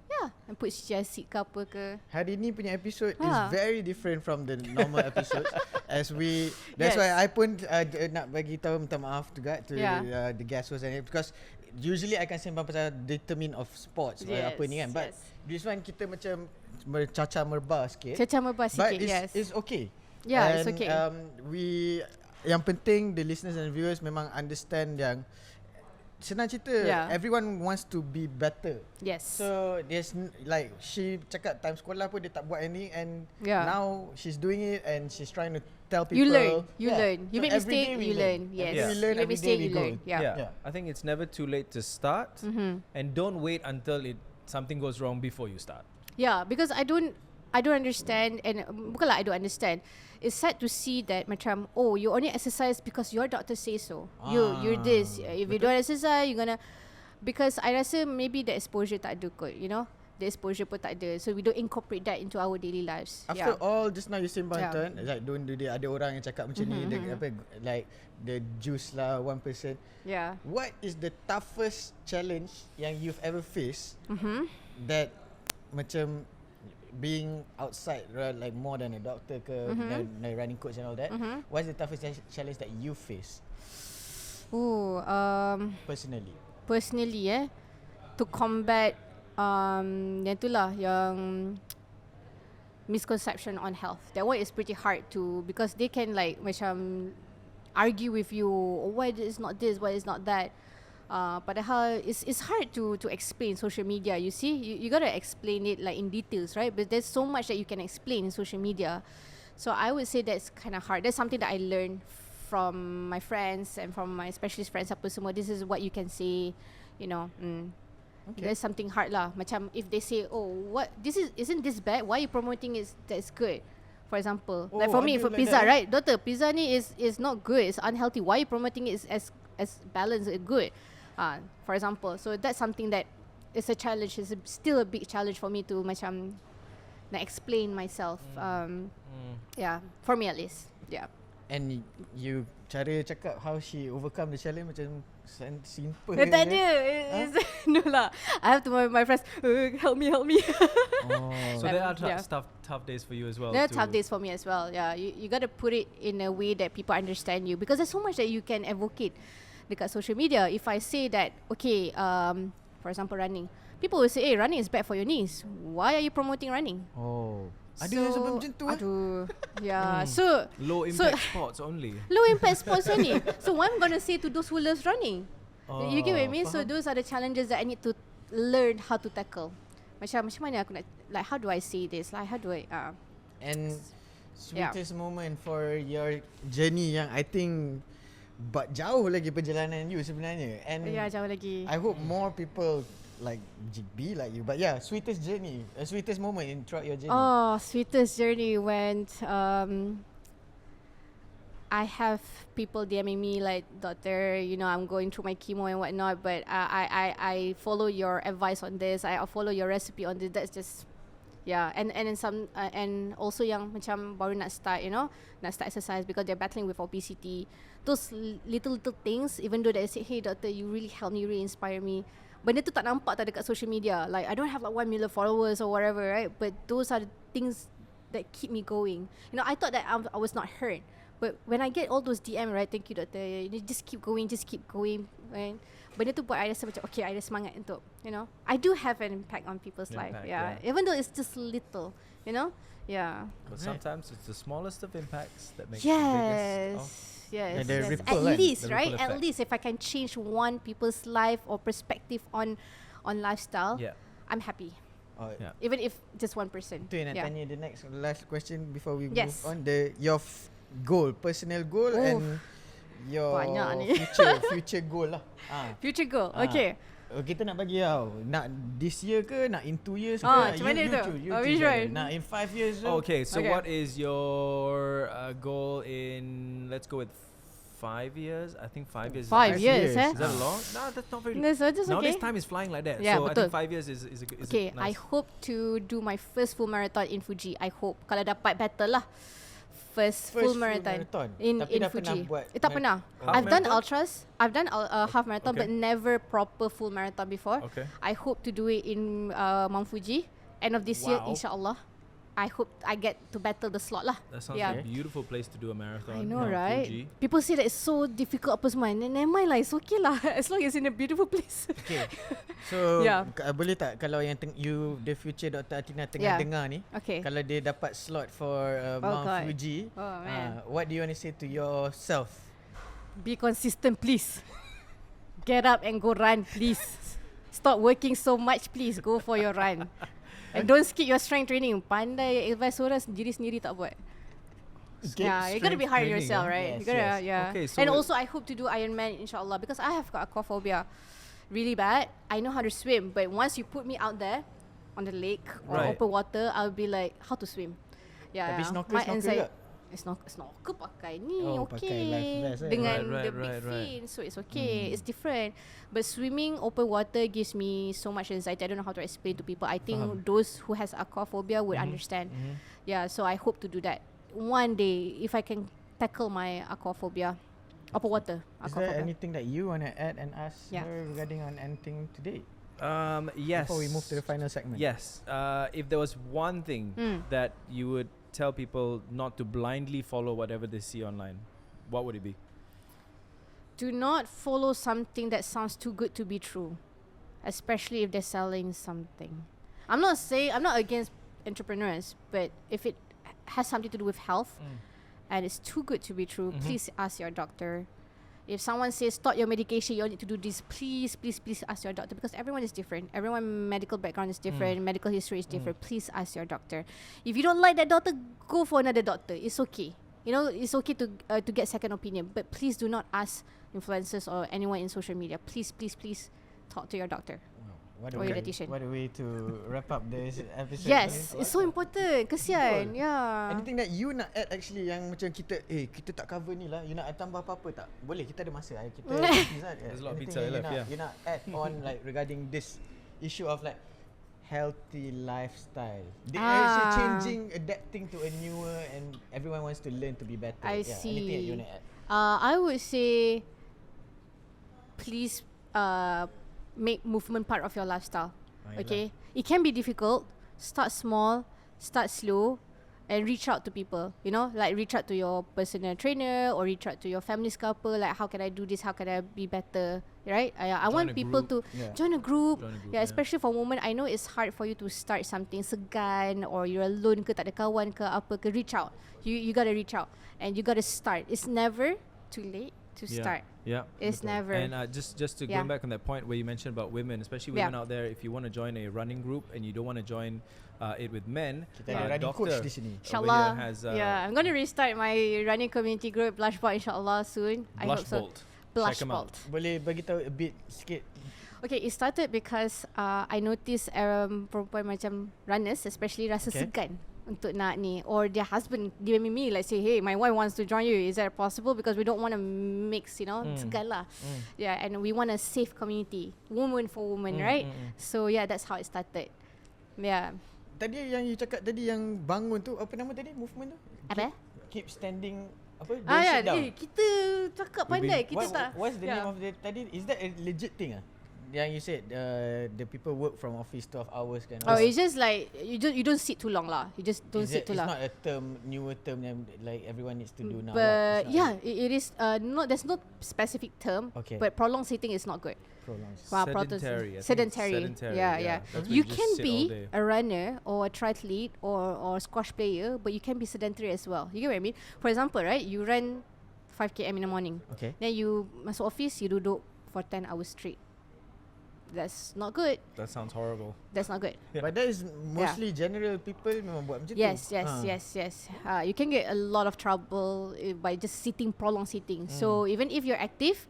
Yeah, and put chia seed ke apa ke. Hari ni punya episode is Ha. very different from the normal episodes. That's why I pun nak bagi tahu, minta maaf juga to Yeah. the guest host, because usually I akan sembang pasal determine of sports apa ni kan, but this one kita macam bercacah merba sikit. Cacah merbah But sikit, it's okay. Yeah, it's And, okay. Yang penting the listeners and viewers memang understand yang senang cerita, everyone wants to be better. Yes. So there's like she cakap time sekolah pun dia tak buat anything, and Yeah. now she's doing it and she's trying to tell people. You learn. You learn. You So make every mistake, day we you learn. Yes. Yeah. We learn, You make every day mistake, we you go. learn. Yeah. Yeah. I think it's never too late to start, and don't wait until something goes wrong before you start. Yeah, because I don't understand, and bukanlah I don't understand. It's sad to see that macam, oh, you only exercise because your doctor says so. You're this. If you don't exercise, you're gonna, because I rasa maybe the exposure tak ada kot, you know. The exposure pun tak ada. So we don't incorporate that into our daily lives. After all, just now you sembang Yeah. like don't do that. Ada orang yang cakap macam ni, like the juice lah, one person. Yeah. What is the toughest challenge yang you've ever faced that macam being outside, right, like more than a doctor ke, like running coach and all that? What's the toughest challenge that you face Oh, personally? to combat yang itulah yang misconception on health. That one is pretty hard to, because they can like macam argue with you, oh, why is not this, why is not that. Padahal it's hard to explain social media. You see, you gotta explain it like in details, right? But there's so much that you can explain in social media. So I would say that's kind of hard. That's something that I learned from my friends and from my specialist friends apa semua. This is what you can say, you know. Okay. There's something hard lah. Macam if they say, oh, what isn't this bad? Why are you promoting it? That's good. For example, like for me, ada for like pizza, that, right? Doctor, pizza ni is not good. It's unhealthy. Why are you promoting it as balanced and good? For example, so that's something that is a challenge. It's still a big challenge for me to macam nak explain myself. Yeah, for me at least. Yeah. And you cara cakap how she overcome the challenge macam simple. Tak ada. No lah. I have to my friends, help me. Oh. So there are Yeah. tough days for you as well. There are to- tough days for me as well. Yeah, you got to put it in a way that people understand you, because there's so much that you can advocate dekat social media. If I say that, okay, for example, running, people will say, hey, running is bad for your knees. Why are you promoting running? Oh. Ada yang sebab macam tu. Aduh. Yeah. So Low impact sports only. low impact sports only. So what I'm gonna say to those who loves running? You get what I mean? So faham. those are the challenges that I need to learn how to tackle. Macam mana aku nak, like, how do I say this? Like, how do I And sweetest moment for your journey yang I think jauh lagi perjalanan you sebenarnya. And jauh lagi. I hope more people like be like you. But yeah, sweetest journey, sweetest moment in throughout your journey. Oh, sweetest journey when I have people DMing me like, doctor, you know, I'm going through my chemo and whatnot, but I follow your advice on this. I follow your recipe on this. That's just, yeah. And then some and also yang macam baru nak start, you know, nak start exercise because they're battling with obesity. Those little things, even though they say, hey doctor, you really help me, you really inspire me. Benda tu tak nampak tak dekat social media. Like, I don't have like 1 million followers or whatever, right? But those are the things that keep me going. You know, I thought that I was not heard. But when I get all those DM, right, thank you doctor, you just keep going, right? Benda tu buat I rasa macam, okay, I ada semangat untuk, you know, I do have an impact on people's life. Yeah. Even though it's just little, you know. Yeah. But sometimes it's the smallest of impacts that makes the biggest. Yes. The Yes. ripple, At kan? least, The right? ripple At effect. least if I can change one people's life or perspective on lifestyle, Yeah. I'm happy. Oh, Yeah. Even if just one person. tu yang nak Yeah. tanya the last question before we Yes. move on. Your goal, personal goal, and your Banyak ni. future goal lah. Future goal. Okay. kita nak bagi tau. Nak this year ke, nak in 2 years ke? Macam mana tu? Which one? Nak in 5 years ke? Okay, so Okay. what is your goal in, let's go with 5 years? I think 5 years. 5 years, years. eh? Is that a lot? No, that's not very. No, so just okay. Nowadays time is flying like that. Yeah, so I betul. think 5 years is a good. Okay, I nice. hope to do my first full marathon in Fuji. I hope kalau dapat better lah. First full marathon in Tapi dah Fuji. pernah buat Tak pernah. Half I've done marathon? ultras. I've done half marathon, Okay. but never proper full marathon before. Okay. I hope to do it in Mount Fuji end of this year, Wow. inshallah. I hope I get to battle the slot lah. That sounds Yeah. like a beautiful place to do a marathon. I know, Mount right? Fuji. People say that it's so difficult apa semua. Never mind lah, it's okay lah. As long as it's in a beautiful place. Okay. So Yeah. boleh tak kalau yang you the future Dr. Athina tengah Yeah. dengar ni, Okay. kalau dia dapat slot for Mount God. Fuji, Oh, man. what do you want to say to yourself? Be consistent, please. Get up and go run, please. Stop working so much, please. Go for your run. And don't skip your strength training. Pandai advise orang sendiri tak buat. Yeah, you gotta be hard on yourself, right? Yes, You gotta, yes. yeah. Okay, so and also, I hope to do Ironman, inshallah, because I have got aquaphobia really bad. I know how to swim, but once you put me out there on the lake or Right. open water, I'll be like, how to swim? Yeah, Tapi yeah. snorkel tak? Snorkel pakai ni Oh, pakai life okay vest, eh? dengan Right, the right, big right, right. fin, so it's okay. It's different. But swimming open water gives me so much anxiety. I don't know how to explain to people. I think those who has aquaphobia would understand. Yeah, so I hope to do that one day if I can tackle my aquaphobia. Open water. Is there Aquaphobia. anything that you want to add and ask Yeah. her regarding on anything today? Yes. Before we move to the final segment. Yes. If there was one thing that you would tell people not to blindly follow whatever they see online, what would it be? Do not follow something that sounds too good to be true, especially if they're selling something. I'm not against entrepreneurs, but if it has something to do with health and it's too good to be true, please ask your doctor. If someone says stop your medication, you need to do this, please ask your doctor, because everyone is different. Everyone medical background is different, medical history is different. Please ask your doctor. If you don't like that doctor, go for another doctor. It's okay. You know, it's okay to get second opinion, but please do not ask influencers or anyone in social media. Please talk to your doctor. What Or your dietitian. What a way to wrap up this episode. Yes, it's so important. Kesian. Yeah. Anything that you nak add actually yang macam kita tak cover ni lah. You nak tambah apa-apa tak? Boleh, kita ada masa. Kita There's a lot of anything pizza that left, yeah. You nak add on like regarding this issue of like healthy lifestyle. They are actually changing, adapting to a newer, and everyone wants to learn to be better. I Anything that you see. want to add? I would say, please make movement part of your lifestyle. Okay, it can be difficult. Start small, start slow, and reach out to people. You know, like reach out to your personal trainer or reach out to your family's couple. Like, how can I do this? How can I be better? Right? I want a people group. to join a group. Join a group, Yeah, yeah. especially for women. I know it's hard for you to start something segan, or you're alone ke, tak ada kawan ke apa ke. Reach out. You gotta reach out and you gotta start. It's never too late to start. Yeah. It's never. And just to Yeah. going back on that point where you mentioned about women, especially Yeah. women out there, if you want to join a running group and you don't want to join it with men, Kita ada running coach di sini. Inshallah. has Yeah, I'm gonna restart my running community group, �12 inshallah soon. I hope so. Check 'em out. �12. Boleh bagi tahu a bit sikit. Okay, it started because I noticed perempuan macam runners especially rasa Okay. segan untuk nak ni, or their husband DM me like say, hey, my wife wants to join you, is that possible? Because we don't want to mix, you know, segan lah. Yeah, and we want a safe community, woman for woman, right? So yeah, that's how it started. Yeah. Tadi yang you cakap tadi yang bangun tu, apa nama tadi movement tu? Apa? Keep standing apa? Don't Ya, sit down. kita cakap pandai, kita tak. What's the Yeah. name of the tadi? Is that a legit thing Yang you said the people work from office 12 hours kan? Oh, it's just like you don't sit too long lah. You just don't sit too long. It's not a term, newer term yang like everyone needs to do now. But yeah, it is not. There's no specific term. Okay. But prolonged sitting is not good. prolonged. Sedentary, I think it's Sedentary. sedentary, Yeah, yeah. yeah. That's where You you just can sit all be day. a runner or a triathlete or squash player, but you can be sedentary as well. You get what I mean? For example, right? You run 5 km in the morning. Okay. Then you masuk office, you duduk for 10 hours straight. That's not good. That sounds horrible. That's not good. But that is mostly general people memang buat macam tu. Yes. You can get a lot of trouble by just sitting, prolonged sitting. So even if you're active,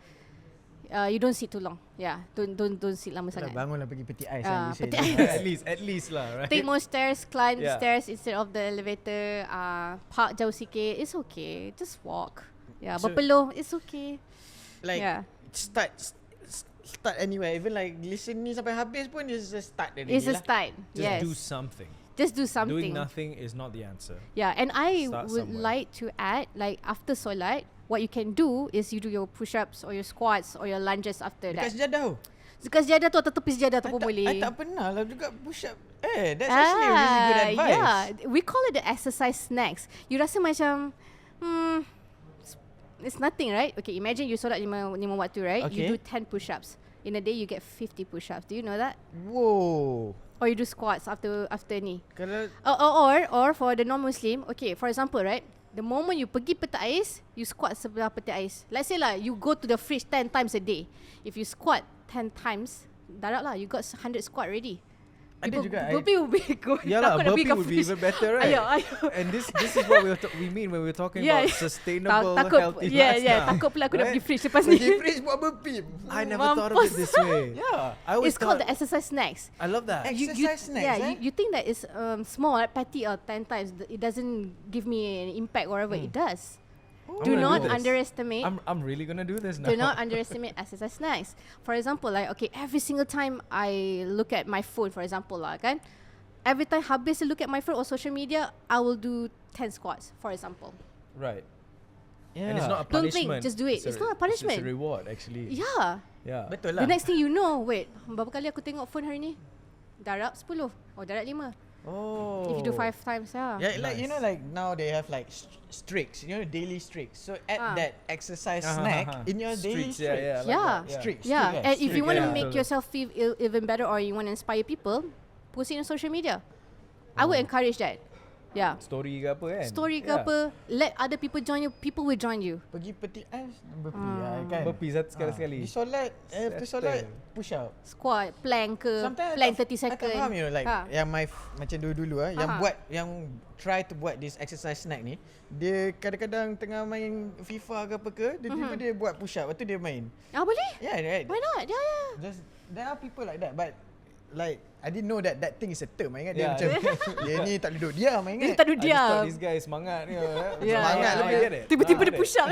You don't sit too long. Yeah, don't sit lama sangat. Bangunlah pergi peti ais. Peti ais. at least lah, right? Take more stairs, climb Yeah. stairs instead of the elevator. Park jauh sikit. It's okay. Just walk. Yeah, So- berpeluh. It's okay. Like Yeah. start anywhere. Even like listen ni sampai habis pun is a start already It's a lah. start. Just Yes. do something. Just do something. Doing nothing is not the answer. Yeah, and I Start would somewhere. like to add, like after solat, what you can do is you do your push-ups or your squats or your lunges after Dekat that. sejadah tu. Dekat sejadah tu atau tepi sejadah tu I pun tak- boleh. I tak pernah lah juga push up. That's actually a really good advice. Yeah, we call it the exercise snacks. You rasa macam, it's nothing, right? Okay, imagine you solat 5 waktu, right? Okay. You do 10 push-ups. In a day, you get 50 push-ups. Do you know that? Whoa. Or you do squats after ni. Kalau Or for the non-Muslim, okay, for example, right? The moment you pergi peti ais, you squat sebelah peti ais. Let's say lah, you go to the fridge 10 times a day. If you squat 10 times, darat lah, you got 100 squat already. ada juga Burpee will be good. Yeah lah, Takut nak pergi burpee kat would be fridge. even better, right? Ayo. And this is what we mean when we're talking Yeah, about yeah. sustainable, Takut, healthy yeah, lifestyle. takut pula aku nak right? pergi fridge lepas pergi ni. fridge buat burpee. I never thought of it this way. Yeah. I always It's called the thought, exercise snacks. I love that. Exercise snacks, Yeah, eh? you think that it's small, petty or 10 times. It doesn't give me an impact or whatever. It does. I'm Do gonna not do this. underestimate. I'm really gonna do this now. Do not underestimate exercise snacks. For example, like okay, every single time I look at my phone, for example lah, kan, every time habis look at my phone or social media, I will do 10 squats, for example. Right. Yeah. And it's not a Don't think, punishment. just do it. It's not a punishment. It's a reward, actually. Yeah. Yeah. Betul The lah. next thing you know, wait, berapa kali aku tengok phone hari ni? Darab 10. Oh, darab 5. Oh. If you do 5 times, yeah. Yeah, like you Nice. know, like now they have like streaks, you know, daily streaks. So add Ah. that exercise Uh-huh, snack uh-huh. in your daily Streaks, yeah, streak. yeah, I like Yeah. that, yeah. Streaks. Yeah, streak, and if you Streak, want to yeah. make Betul. yourself feel even better or you want to inspire people, post it on social media. I would encourage that. Yeah. Story ke apa kan? Story ke Yeah. apa, let other people join you, people will join you. Pergi peti ais, burpee lah, kan. Burpee sekali-sekali. Di solat, after solat, push up. Squat, plank ke, Sometimes plank I 30 tak second. faham, you know, like yang macam dulu-dulu yang Ha. yang try to buat this exercise snack ni, dia kadang-kadang tengah main FIFA ke apa ke, dia tiba-tiba dia buat push up, lepas tu dia main. Boleh? Yeah, right. Why not? Yeah. Just there are people like that, but like I didn't know that thing is a term. I ingat Yeah. dia macam dia ni tak duduk diam, I Dia ingat. tak duduk I just thought diam. this guy semangat ni. Yeah, Semangat yeah, lebih. I yeah. get it. Tiba-tiba I dia get push it. up.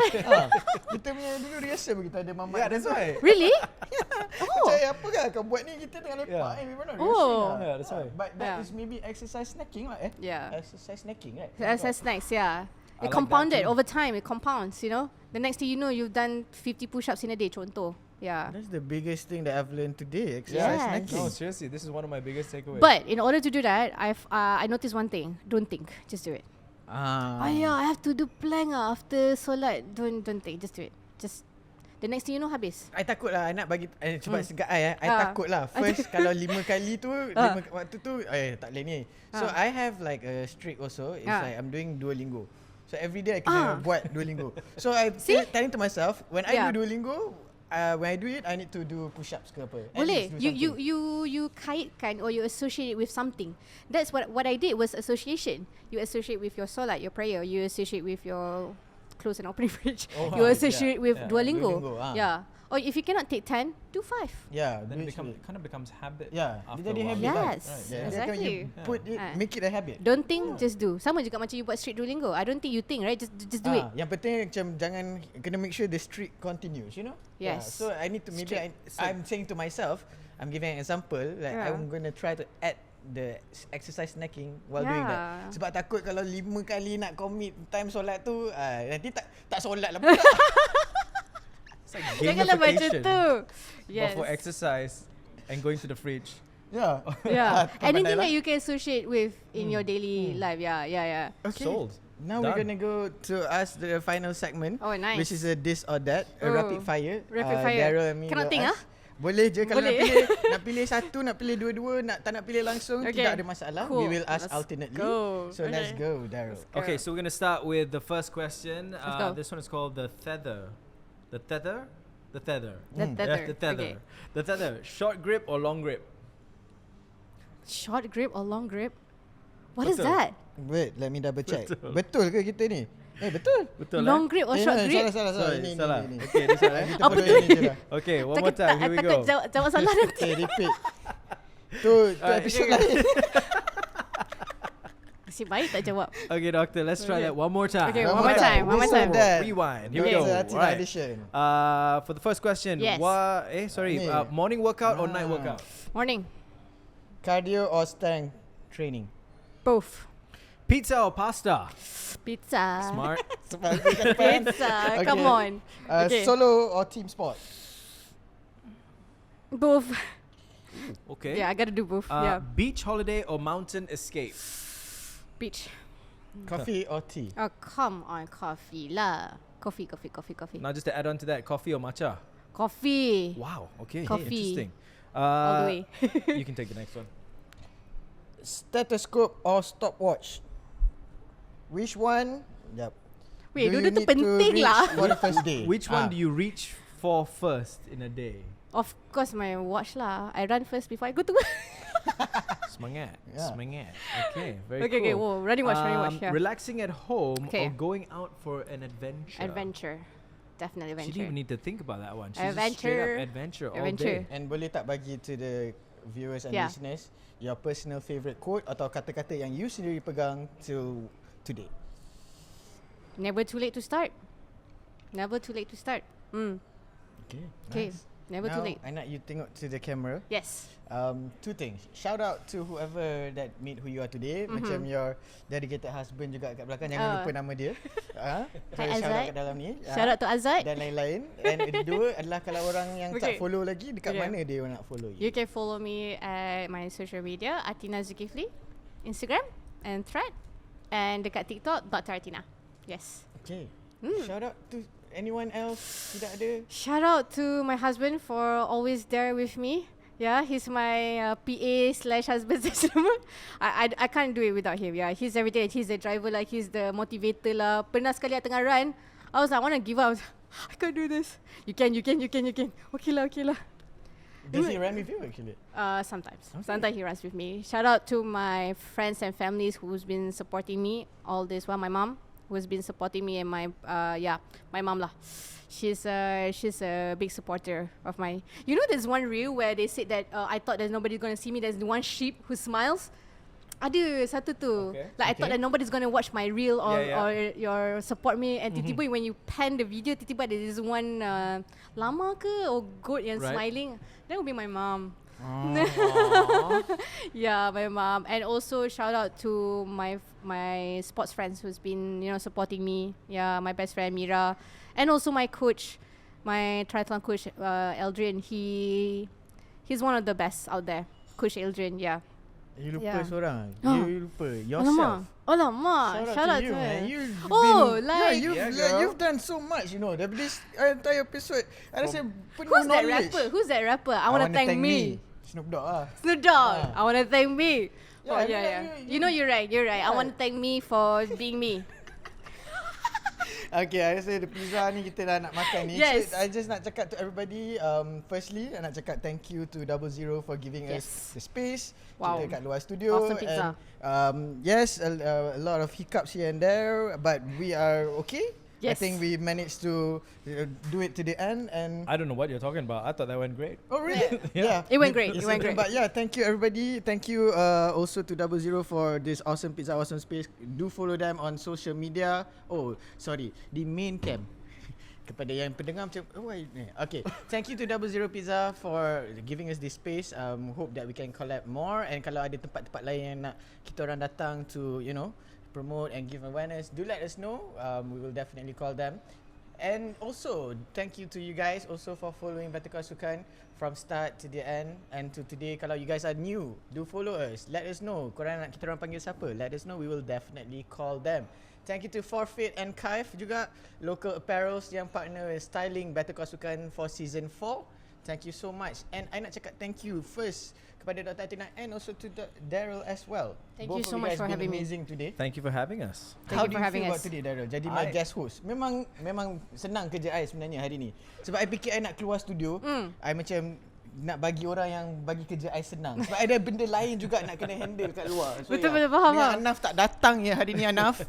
Kita punya dulu rehearsal kita ada mama. Yeah, that's why. Really? Macam apa kan kau buat ni, kita tengah lepak Yeah. we were not Oh. rehearsing lah. Yeah, that's why. But that Yeah. is maybe exercise snacking lah Yeah. Exercise snacking, right? Exercise snacks, yeah. I It like compounded that too. over time. It compounds, you know. The next thing you know, you've done 50 push-ups in a day, contoh. Yeah. That's the biggest thing that I've learned today. Exercise Yes. snacking. No, seriously, this is one of my biggest takeaways. But in order to do that, I noticed one thing. Don't think, just do it. Ah. Oh yeah, I have to do plank after solat. Don't think, just do it. Just the next thing you know, habis. I takut lah. I nak bagi cuba segat I Ah. takut lah. First kalau 5 kali tu 5 waktu tu tak boleh ni. So I have like a streak also. It's like I'm doing Duolingo. So every day I kena buat Duolingo. So I telling to myself when I Yeah. do Duolingo, when I do it I need to do push-ups ke apa. At Boleh. least do something. You kaitkan or you associate it with something. That's what I did was association. You associate with your solat, your prayer. You associate with your close and open fridge. Oh, You yeah, associate with yeah. Duolingo. Duolingo, Yeah. Or if you cannot take 10, do 5. Yeah, then do it it kind of becomes habit. Yeah, after dia jadi a while. habit lah. Yes, Right, Yeah, exactly. You put it, make it a habit. Don't think, just do. Sama juga macam you buat street Duolingo. I don't think you think, right? Just do it. Yang penting macam jangan kena make sure the streak continues, you know? Yeah, Yes. so I need to maybe I'm saying to myself, I'm giving an example like Yeah. I'm going to try to add the exercise snacking while doing that. Sebab takut kalau 5 kali nak commit time solat tu nanti tak solat lah pula. It's like Janganlah macam gamification, tu. but Yes. for exercise and going to the fridge. Yeah. Yeah. Kau Anything pandai lah. that you can associate with in your daily life. Yeah. Okay. Sold. Now Done. we're gonna go to us the final segment. Oh, nice. Which is a this or that, a Oh, rapid fire. rapid fire. Daryl and me Cannot will think, ask. Boleh je kalau Boleh. nak pilih satu, nak pilih dua-dua, tak nak pilih langsung, Okay. tidak ada masalah. Cool. We will ask Let's alternately. go. So let's Okay. go, Daryl. Okay, so we're gonna start with the first question. Let's go. This one is called the tether. The tether. The tether. The tether. The tether. Okay. The tether. Short grip or long grip? Short grip or long grip? What is Betul. that? Wait, let me double check. Betul. Betul ke kita ni? Betul. Betul Long grip or short grip? Salah. Sorry, Ini. salah. Okay, this one. Kita Apa follow tu? ini je lah. Okay, one more time. Here we takut go. jawab salah nanti. Okay, repeat. Tu episode lain. Nasib baik tak jawab. Okay, doctor, let's try that one more time. Okay, one more time. Rewind. Here we Okay. go. Dr. Athina Alright. edition. For the first question, Yes. sorry, Ni. morning workout or night workout? Morning. Cardio or strength training? Both. Pizza or pasta? Pizza. Smart. Sebab aku kat depan. Pizza. Okay. Come on. Okay. Solo or team sport? Both. Okay. Yeah, I gotta do both. Yeah. Beach holiday or mountain escape? Beach. Coffee or tea? Oh, come on. Coffee lah. Coffee. Now just to add on to that, coffee or matcha? Coffee. Wow. Okay. Coffee. Interesting. All the way. You can take the next one. Stethoscope or stopwatch? Which one? Yep. Wait, Do dua-dua you tu need to penting reach lah. For the first day. Which one do you reach for first in a day? Of course, my watch lah. I run first before I go to work. Semangat. Yeah. Semangat. Okay. Very Okay, okay. cool. Whoa, running watch. Yeah. Relaxing at home Okay. or going out for an adventure? Adventure. Definitely She adventure. didn't even need to think about that one. She's just Adventure. straight up adventure all Adventure. day. And boleh tak bagi to the viewers and Yeah. listeners your personal favourite quote atau kata-kata yang you sendiri pegang till today? Never too late to start. Never too late to start. Okay. Okay. Nice. Never Now, too late. I nak you tengok to the camera. Yes. Two things. Shout out to whoever that made who you are today. Macam your dedicated husband juga kat belakang. Jangan lupa nama dia. So Hi, shout out Azad. kat dalam ni. Shout out to Azad. Dan lain-lain. And dua adalah kalau orang yang tak Okay. follow lagi, dekat Okay. mana dia nak follow You you? can follow me at my social media, Athina Zulkifli, Instagram and Thread, and dekat TikTok, Dr Athina. Yes. Okay. Shout out to anyone else? Tidak ada? Shout out to my husband for always there with me. Yeah, he's my PA/husband. I can't do it without him. Yeah, he's everything. He's the driver lah. He's the motivator lah. Pernah sekali I tengah run, I was like, I want to give up. I was like, I can't do this. You can. Okay lah. Does he run with you actually? Sometimes. Sometimes he runs with me. Shout out to my friends and families who's been supporting me all this while. My mom, who's been supporting me, and my mom lah. She's a big supporter of my. You know, there's one reel where they said that I thought there's nobody gonna see me. There's one sheep who smiles. Ada satu tu. Okay. Like I thought that nobody's gonna watch my reel or Yeah, yeah. or your support me. And tiba-tiba when you pan the video, tiba-tiba ada this one lama ke or goat yang Right. smiling. That would be my mom. Yeah, my mom. And also shout out to my sports friends who's been supporting me. Yeah, my best friend Mira, and also my coach, my triathlon coach Eldrin. He's one of the best out there, Coach Eldrin. Yeah. You lupa Yeah. seorang. Oh. You lupa yourself. Alamak. Shout out to you, her. man. You've Oh, been, like- you've done so much, Dari this entire episode. I rasa penuh Who's that knowledge. rapper? Who's that rapper? I wanna thank me. Snoop Dogg lah. Snoop Dogg. I wanna thank me. Yeah, Yeah. you- You're right. I Yeah. wanna thank me for being me. Okay, I rasa the pizza ni kita dah nak makan ni. Yes. So, I just nak cakap to everybody, Yes. firstly, I nak cakap thank you to 00 for giving us the space. Wow. Kita kat luar studio. Awesome pizza. And, yes, a lot of hiccups here and there, but we are okay. I Yes. think we managed to do it to the end and I don't know what you're talking about. I thought that went great. oh really? Yeah. It went great. It's It went okay. great. But yeah, thank you everybody. Thank you also to 00 for this awesome pizza, awesome space. Do follow them on social media. Oh, sorry, the main cam. Kepada yang pendengar macam okay. Thank you to 00 Pizza for giving us this space. Hope that we can collab more. And kalau ada tempat-tempat lain yang nak kita orang datang to promote and give awareness, do let us know. We will definitely call them. And also thank you to you guys also for following Better Sukan from start to the end. And to today, kalau you guys are new, do follow us. Let us know korang nak kita orang panggil siapa. Let us know, we will definitely call them. Thank you to Forfeit and Kaif juga, local apparels yang partner styling Better Sukan for season 4. Thank you so much. And I nak cakap thank you first kepada Dr. Athina and also to Daryl as well. Thank Both you so of much guys for been having me. amazing today. Thank you for having us. Thank How you do for you having feel about us. today, Daryl? Jadi my guest host. Memang senang kerja I sebenarnya hari ni. Sebab I fikir I nak keluar studio, I macam nak bagi orang yang bagi kerja I senang. Sebab ada benda lain juga nak kena handle kat luar. So Betul, faham. Anaf tak datang ya hari ni Anaf.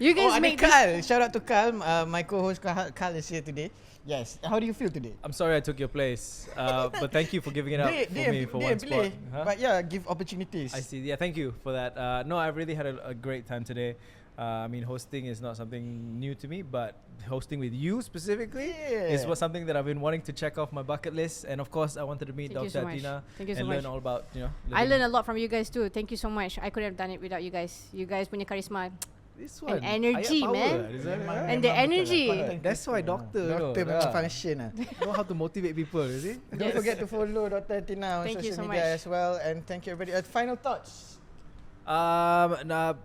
You guys ada make Carl. Shout out to Carl. My co-host Carl is here today. Yes. How do you feel today? I'm sorry I took your place, but thank you for giving it up for me for one spot. Huh? But yeah, give opportunities. I see. Yeah, thank you for that. No, I've really had a great time today. I mean, hosting is not something new to me, but hosting with you specifically is something that I've been wanting to check off my bucket list. And of course, I wanted to meet Thank you Dr. so much. Athina Thank you so and learn much. all about, you know. I learned a lot from you guys too. Thank you so much. I couldn't have done it without you guys. You guys punya charisma. This And one. energy, Ayat man. power, is that right? And the energy. That's why doctor memang function lah. know how to motivate people, you see? Don't forget to follow Dr. Athina on Thank you social so media much. as well. And thank you everybody. Final thoughts?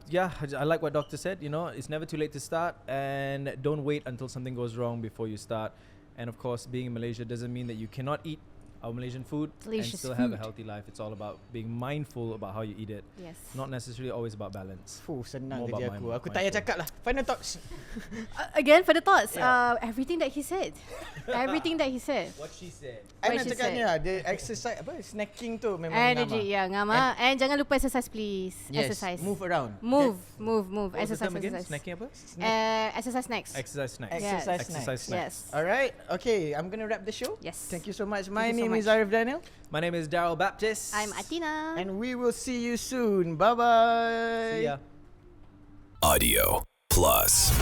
Yeah, I like what doctor said. You know, it's never too late to start, and don't wait until something goes wrong before you start. And of course, being in Malaysia doesn't mean that you cannot eat our Malaysian food Delicious and still have a food. healthy life. It's all about being mindful about how you eat it. Yes. Not necessarily always about balance. Senang More kerja about aku. my- Aku my tak payah phone. cakap lah. Final thoughts. Again, for the thoughts. Yeah. Everything that he said. Everything that he said. What she said. I What nak she cakap said. ni lah. Dia exercise apa? Snacking tu memang Energy, ngama. yeah, ngama. And jangan lupa exercise, please. Yes. Exercise. Move around. Move. What was the Exercise, term again? exercise. Snacking apa? Exercise snacks. Exercise snacks. Exercise Exercise snacks. Yes. Alright. Okay. I'm gonna wrap the show. Yes. Thank you so much. My you so name is much. �12𝙇𝙊𝘾𝙄𝘼𝙇𝙎. My name is �12𝙊𝙇𝙊𝘾𝙄𝘼. I'm Athina. And we will see you soon. Bye bye. See ya. Audio Plus.